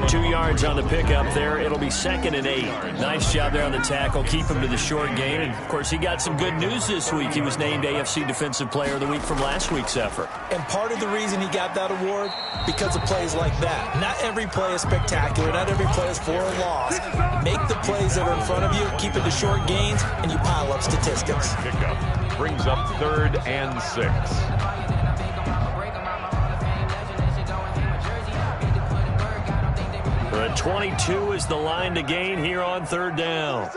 [SPEAKER 5] 2 yards on the pickup there. It'll be 2nd and 8. Nice job there on the tackle. Keep him to the short gain. And, of course, he got some good news this week. He was named AFC Defensive Player of the Week from last week's effort.
[SPEAKER 6] And part of the reason he got that award, because of plays like that. Not every play is spectacular. Not every play is for a loss. Make the plays that are in front of you, keep it to short gains, and you pile up statistics.
[SPEAKER 7] Pickup brings up 3rd and 6.
[SPEAKER 5] The 22 is the line to gain here on 3rd down.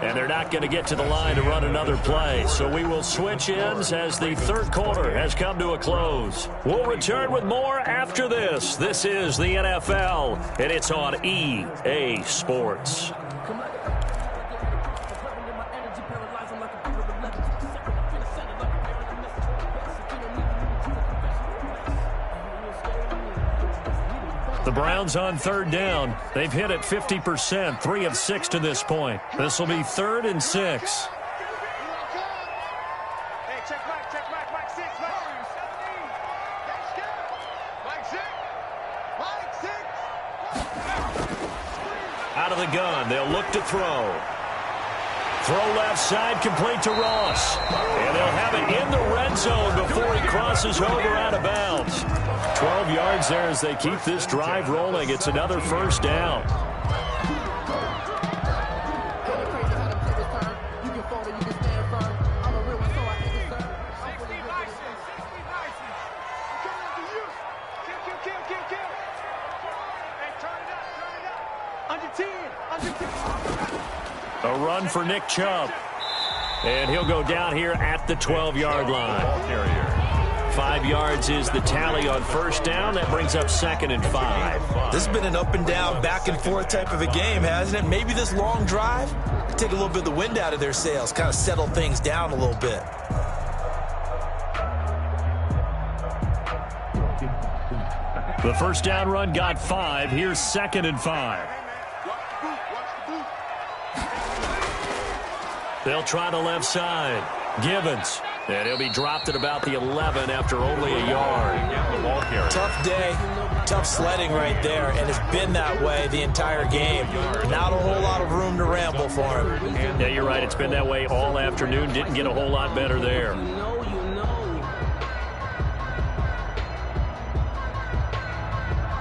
[SPEAKER 5] And they're not going to get to the line to run another play. So we will switch ends as the 3rd quarter has come to a close. We'll return with more after this. This is the NFL, and it's on EA Sports. The Browns on 3rd down. They've hit it 50%, 3 of 6 to this point. This will be 3rd and 6.
[SPEAKER 8] Hey, check Mike 6, Mike 6.
[SPEAKER 5] Out of the gun, they'll look to throw. Throw left side, complete to Ross. And they'll have it in the red zone before he crosses over out of bounds. 12 yards there as they keep this drive rolling. It's another 1st down. A run for Nick Chubb. And he'll go down here at the 12-yard line. 5 yards is the tally on 1st down. That brings up 2nd and 5.
[SPEAKER 6] This has been an up and down, back and forth type of a game, hasn't it? Maybe this long drive take a little bit of the wind out of their sails, kind of settle things down a little bit.
[SPEAKER 5] The 1st down run got 5. Here's 2nd and 5. They'll try the left side. Givens. And he'll be dropped at about the 11 after only a yard.
[SPEAKER 6] Tough day, tough sledding right there, and it's been that way the entire game. Not a whole lot of room to ramble for him.
[SPEAKER 5] Yeah, you're right. It's been that way all afternoon. Didn't get a whole lot better there.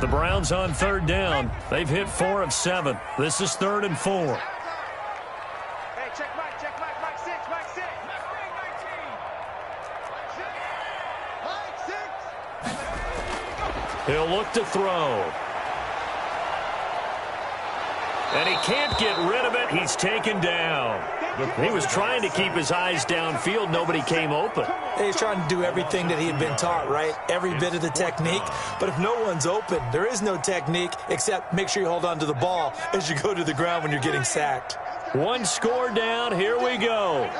[SPEAKER 5] The Browns on 3rd down. They've hit 4 of 7. This is 3rd and 4.
[SPEAKER 8] Hey, check Mike 6, Mike 6.
[SPEAKER 5] He'll look to throw. And he can't get rid of it. He's taken down. He was trying to keep his eyes downfield. Nobody came open.
[SPEAKER 6] He's trying to do everything that he had been taught, right? Every bit of the technique. But if no one's open, there is no technique except make sure you hold on to the ball as you go to the ground when you're getting sacked.
[SPEAKER 5] 1 score down. Here we go.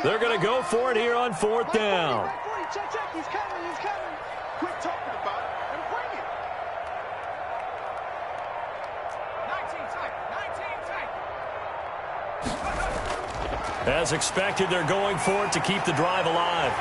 [SPEAKER 5] They're going to go for it here on 4th down.
[SPEAKER 8] Check, he's coming. Quit talking about it and bring it. 19 tight.
[SPEAKER 5] As expected, they're going for it to keep the drive alive.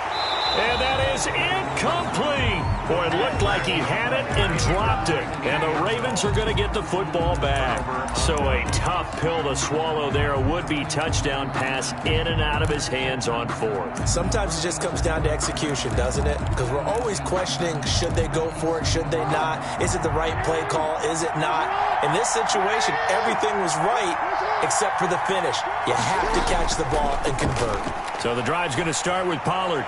[SPEAKER 5] And that is incomplete. Boy, it looked like he had it and dropped it. And the Ravens are going to get the football back. So a tough pill to swallow there. A would-be touchdown pass in and out of his hands on fourth.
[SPEAKER 6] Sometimes it just comes down to execution, doesn't it? Because we're always questioning, should they go for it, should they not? Is it the right play call? Is it not? In this situation, everything was right except for the finish. You have to catch the ball and convert.
[SPEAKER 5] So the drive's going to start with Pollard.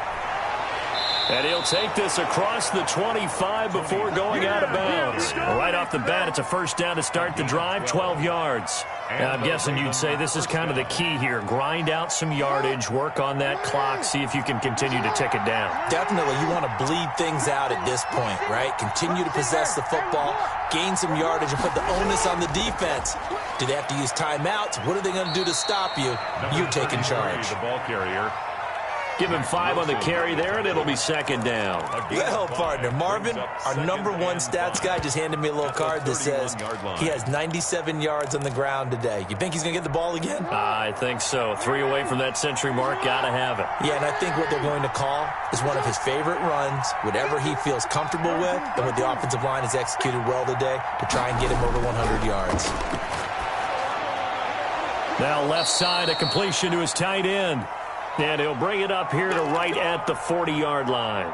[SPEAKER 5] And he'll take this across the 25 before going out of bounds. Right off the bat, it's a first down to start the drive, 12 yards. Now, I'm guessing you'd say this is kind of the key here. Grind out some yardage, work on that clock, see if you can continue to tick it down.
[SPEAKER 6] Definitely, you want to bleed things out at this point, right? Continue to possess the football, gain some yardage, and put the onus on the defense. Do they have to use timeouts? What are they going to do to stop you? You taking charge.
[SPEAKER 7] The ball carrier.
[SPEAKER 5] Give him 5 on the carry there, and it'll be second down.
[SPEAKER 6] Well, partner, Marvin, our number one stats guy, just handed me a little card that says he has 97 yards on the ground today. You think he's going to get the ball again?
[SPEAKER 5] I think so. 3 away from that century mark. Got to have it.
[SPEAKER 6] Yeah, and I think what they're going to call is one of his favorite runs, whatever he feels comfortable with, and what the offensive line has executed well today to try and get him over 100 yards.
[SPEAKER 5] Now left side, a completion to his tight end. And he'll bring it up here to right at the 40-yard line.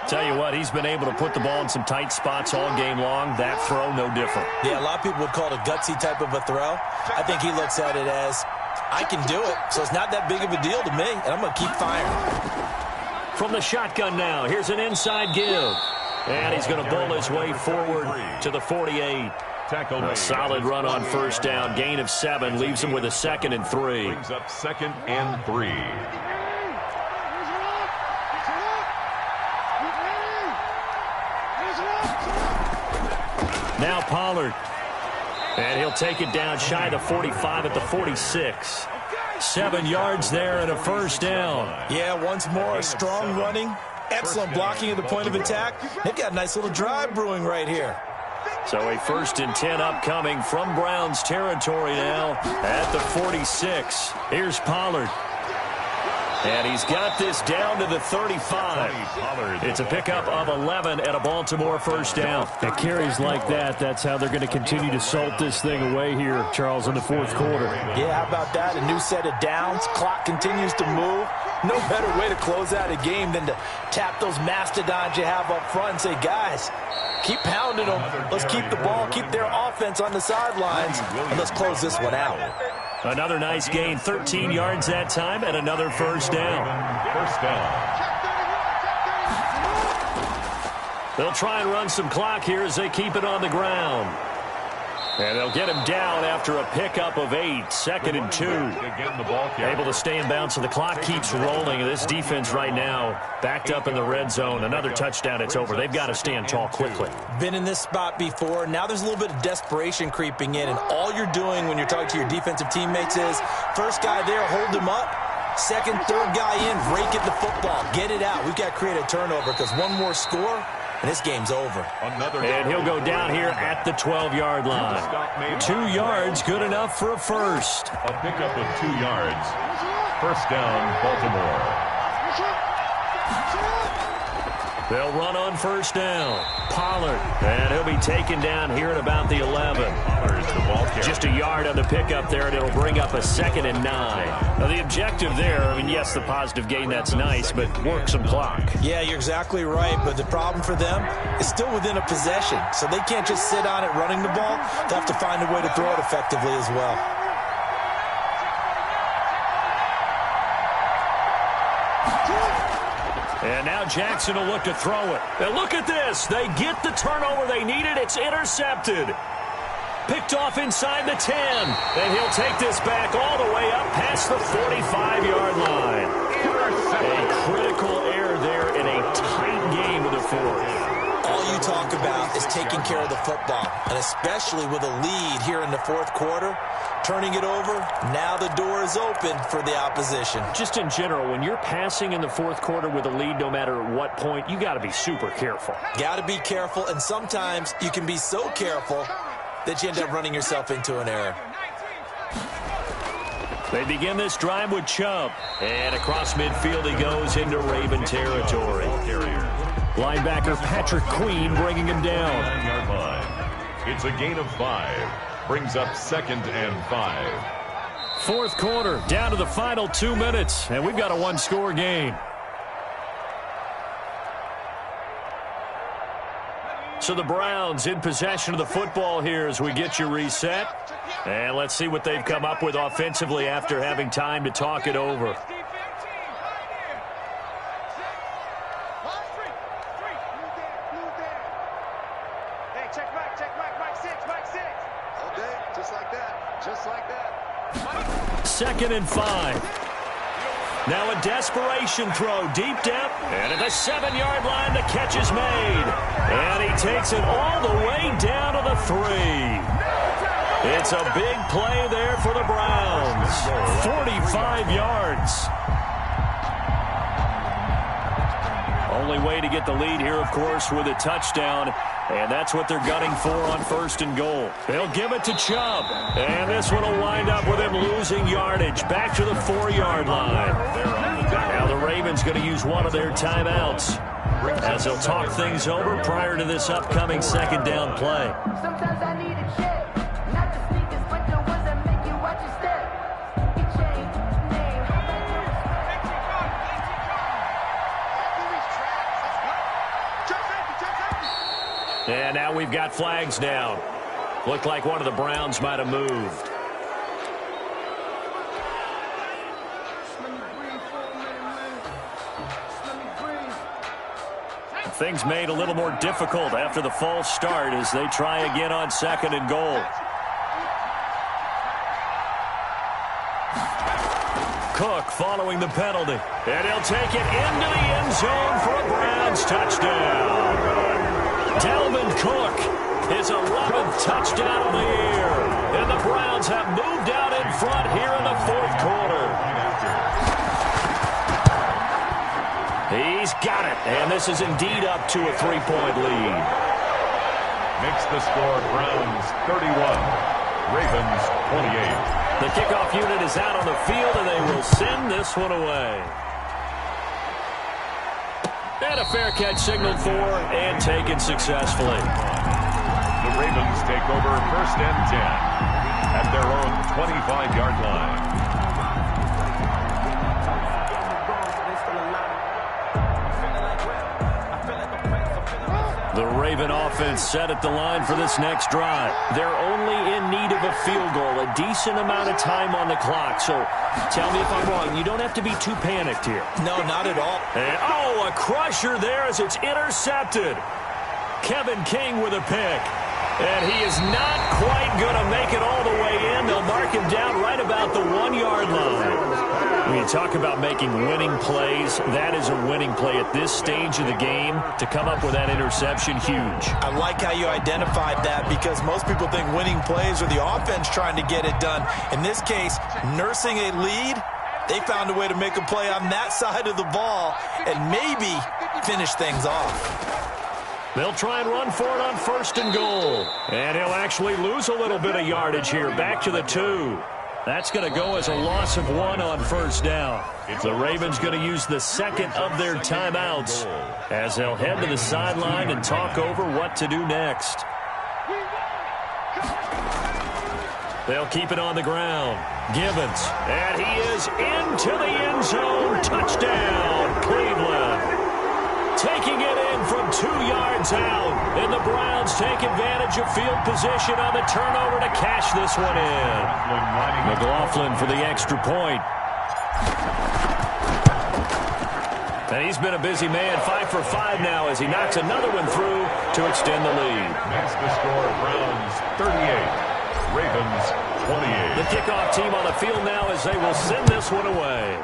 [SPEAKER 5] Tell you what, he's been able to put the ball in some tight spots all game long. That throw, no different.
[SPEAKER 6] Yeah, a lot of people would call it a gutsy type of a throw. I think he looks at it as, I can do it, so it's not that big of a deal to me, and I'm going to keep firing.
[SPEAKER 5] From the shotgun now, here's an inside give. And he's going to bowl his way forward to the 48. A solid run on first down. Gain of 7 leaves him with a 2nd and 3.
[SPEAKER 7] Brings up 2nd and 3.
[SPEAKER 5] Now Pollard. And he'll take it down shy of the 45 at the 46. 7 yards there and a first down.
[SPEAKER 6] Yeah, once more, strong running. Excellent blocking at the point of attack. They've got a nice little drive brewing right here.
[SPEAKER 5] So a 1st and 10 upcoming from Browns territory now at the 46. Here's Pollard. And he's got this down to the 35. It's a pickup of 11 and a Baltimore first down. At carries like that, that's how they're going to continue to salt this thing away here, Charles, in the 4th quarter.
[SPEAKER 6] Yeah, how about that? A new set of downs. Clock continues to move. No better way to close out a game than to tap those mastodons you have up front and say, guys, keep pounding them. Let's keep the ball, keep their offense on the sidelines, and let's close this one out.
[SPEAKER 5] Another nice gain, 13 yards that time, and another first down.
[SPEAKER 7] First down.
[SPEAKER 5] They'll try and run some clock here as they keep it on the ground. And they'll get him down after a pickup of 8, 2nd and 2. Able to stay in bounds, so the clock keeps rolling. This defense right now backed up in the red zone. Another touchdown, it's over. They've got to stand tall quickly.
[SPEAKER 6] Been in this spot before. Now there's a little bit of desperation creeping in, and all you're doing when you're talking to your defensive teammates is, first guy there, hold him up. Second, third guy in, rake at the football. Get it out. We've got to create a turnover because one more score, and this game's over.
[SPEAKER 5] And he'll go down here at the 12-yard line. 2 yards, good enough for a first.
[SPEAKER 7] A pickup of 2 yards. First down, Baltimore.
[SPEAKER 5] They'll run on first down. Pollard. And he'll be taken down here at about the 11. Just a yard on the pickup there, and it'll bring up a 2nd and 9. Now, the objective there, I mean, yes, the positive gain, that's nice, but work some clock.
[SPEAKER 6] Yeah, you're exactly right, but the problem for them is still within a possession, so they can't just sit on it running the ball. They'll have to find a way to throw it effectively as well.
[SPEAKER 5] And now Jackson will look to throw it. And look at this. They get the turnover they needed. It's intercepted. Picked off inside the 10. And he'll take this back all the way up past the 45-yard line. A critical error there in a tight game of the 4th.
[SPEAKER 6] All you talk about is taking care of the football, and especially with a lead here in the 4th quarter. Turning it over, now the door is open for the opposition.
[SPEAKER 5] Just in general, when you're passing in the 4th quarter with a lead, no matter what point, you got to be super careful.
[SPEAKER 6] Got to be careful, and sometimes you can be so careful that you end up running yourself into an error.
[SPEAKER 5] They begin this drive with Chubb. And across midfield he goes into Raven territory. Linebacker Patrick Queen bringing him down.
[SPEAKER 7] 9-yard line. It's a gain of 5. Brings up 2nd and 5.
[SPEAKER 5] Fourth quarter, down to the final 2 minutes. And we've got a one-score game. So the Browns in possession of the football here as we get you reset. And let's see what they've come up with offensively after having time to talk it over.
[SPEAKER 8] Hey, check Mike, Mike 6. Okay, just like that.
[SPEAKER 5] 2nd and 5. Now a desperation throw, deep depth, and at the 7-yard line, the catch is made. And he takes it all the way down to the 3. It's a big play there for the Browns. 45 yards. Only way to get the lead here, of course, with a touchdown. And that's what they're gunning for on 1st and goal. They'll give it to Chubb. And this one will wind up with him losing yardage. Back to the 4-yard line. Now the Ravens going to use one of their timeouts as they'll talk things over prior to this upcoming 2nd down play.
[SPEAKER 9] Sometimes I need a check. Not the sneakers, but the ones that make you watch your step. Get changed, name.
[SPEAKER 5] And now we've got flags down. Looked like one of the Browns might have moved. Things made a little more difficult after the false start as they try again on 2nd and goal. Cook following the penalty. And he'll take it into the end zone for a Browns touchdown. Dalvin Cook, his 11th touchdown of the year. And the Browns have moved out in front here in the 4th quarter. He's got it, and this is indeed up to a 3-point lead.
[SPEAKER 7] Makes the score Browns 31, Ravens 28.
[SPEAKER 5] The kickoff unit is out on the field, and they will send this one away. And a fair catch signaled for and taken successfully.
[SPEAKER 7] The Ravens take over 1st and 10 at their own 25-yard line.
[SPEAKER 5] The Raven offense set at the line for this next drive. They're only in need of a field goal, a decent amount of time on the clock. So tell me if I'm wrong. You don't have to be too panicked here.
[SPEAKER 6] No, not at all.
[SPEAKER 5] And, a crusher there as it's intercepted. Kevin King with a pick. And he is not quite going to make it all the way in. They'll mark him down right about the 1-yard line. When you talk about making winning plays, that is a winning play at this stage of the game. To come up with that interception, huge.
[SPEAKER 6] I like how you identified that because most people think winning plays are the offense trying to get it done. In this case, nursing a lead, they found a way to make a play on that side of the ball and maybe finish things off.
[SPEAKER 5] They'll try and run for it on 1st and goal. And he'll actually lose a little bit of yardage here. Back to the 2. That's going to go as a loss of 1 on 1st down. The Ravens going to use the 2nd of their timeouts as they'll head to the sideline and talk over what to do next. They'll keep it on the ground. Gibbons. And he is into the end zone. Touchdown, Cleveland. Taking it in from 2 yards out. And the Browns take advantage of field position on the turnover to cash this one in. McLaughlin for the extra point. And he's been a busy man, 5 for 5 now as he knocks another one through to extend the lead.
[SPEAKER 7] Makes the score Browns 38, Ravens 28.
[SPEAKER 5] The kickoff team on the field now as they will send this one away.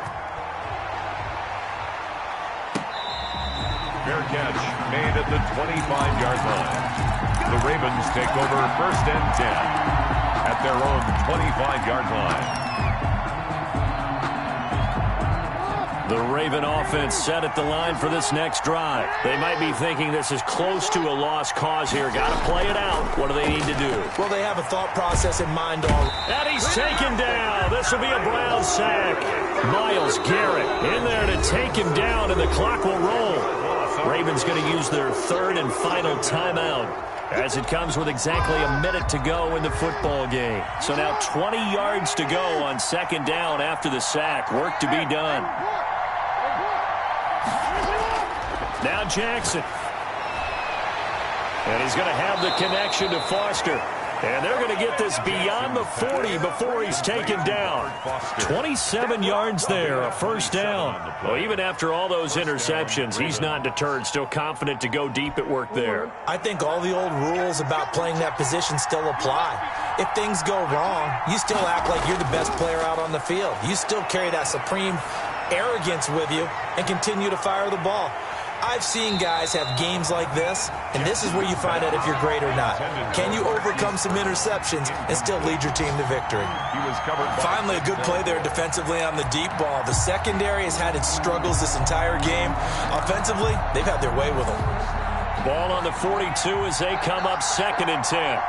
[SPEAKER 7] Fair catch made at the 25-yard line. The Ravens take over 1st and 10 at their own 25-yard line.
[SPEAKER 5] The Raven offense set at the line for this next drive. They might be thinking this is close to a lost cause here. Got to play it out. What do they need to do?
[SPEAKER 6] Well, they have a thought process in mind already.
[SPEAKER 5] And he's taken down. This will be a Brown sack. Miles Garrett in there to take him down, and the clock will roll. Ravens going to use their third and final timeout, as it comes with exactly a minute to go in the football game. So now 20 yards to go on second down after the sack. Work to be done. Now Jackson. And he's going to have the connection to Foster. And they're going to get this beyond the 40 before he's taken down. 27 yards there, a first down. Well, even after all those interceptions, he's not deterred, still confident to go deep at work there.
[SPEAKER 6] I think all the old rules about playing that position still apply. If things go wrong, you still act like you're the best player out on the field. You still carry that supreme arrogance with you and continue to fire the ball. I've seen guys have games like this, and this is where you find out if you're great or not. Can you overcome some interceptions and still lead your team to victory? Finally, a good play there defensively on the deep ball. The secondary has had its struggles this entire game. Offensively, they've had their way with them.
[SPEAKER 5] Ball on the 42 as they come up 2nd and 10.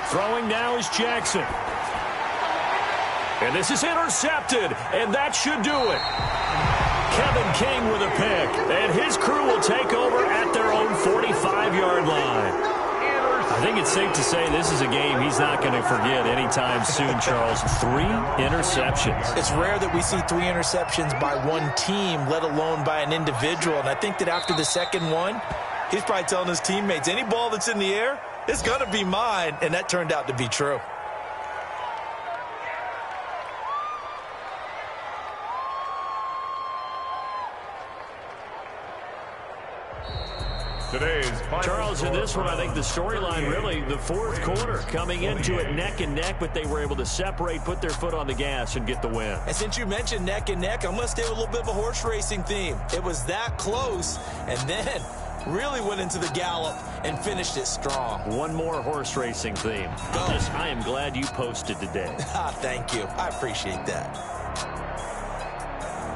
[SPEAKER 5] Throwing now is Jackson. And this is intercepted, and that should do it. Kevin King with a pick, and his crew will take over at their own 45-yard line. I think it's safe to say this is a game he's not going to forget anytime soon, Charles. 3 interceptions.
[SPEAKER 6] It's rare that we see 3 interceptions by one team, let alone by an individual. And I think that after the second one, he's probably telling his teammates, any ball that's in the air, it's going to be mine. And that turned out to be true.
[SPEAKER 5] Charles, in this one, I think the storyline really, the fourth quarter, coming into it neck and neck, but they were able to separate, put their foot on the gas, and get the win.
[SPEAKER 6] And since you mentioned neck and neck, I'm going to stay with a little bit of a horse racing theme. It was that close, and then really went into the gallop and finished it strong.
[SPEAKER 5] One more horse racing theme. I am glad you posted today.
[SPEAKER 6] Thank you. I appreciate that.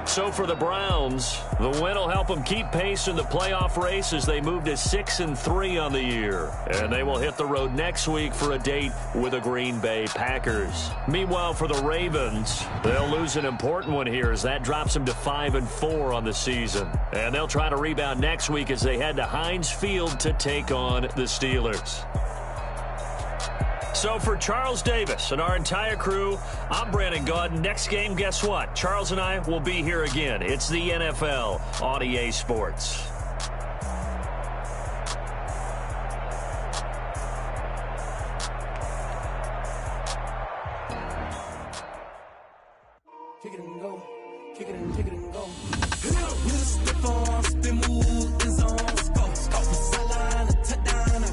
[SPEAKER 5] So for the Browns, the win will help them keep pace in the playoff race as they move to 6-3 on the year. And they will hit the road next week for a date with the Green Bay Packers. Meanwhile, for the Ravens, they'll lose an important one here as that drops them to 5-4 on the season. And they'll try to rebound next week as they head to Heinz Field to take on the Steelers. So for Charles Davis and our entire crew, I'm Brandon Gaudin. Next game, guess what? Charles and I will be here again. It's the NFL on EA Sports.
[SPEAKER 10] Kick it and go. Kick it and go.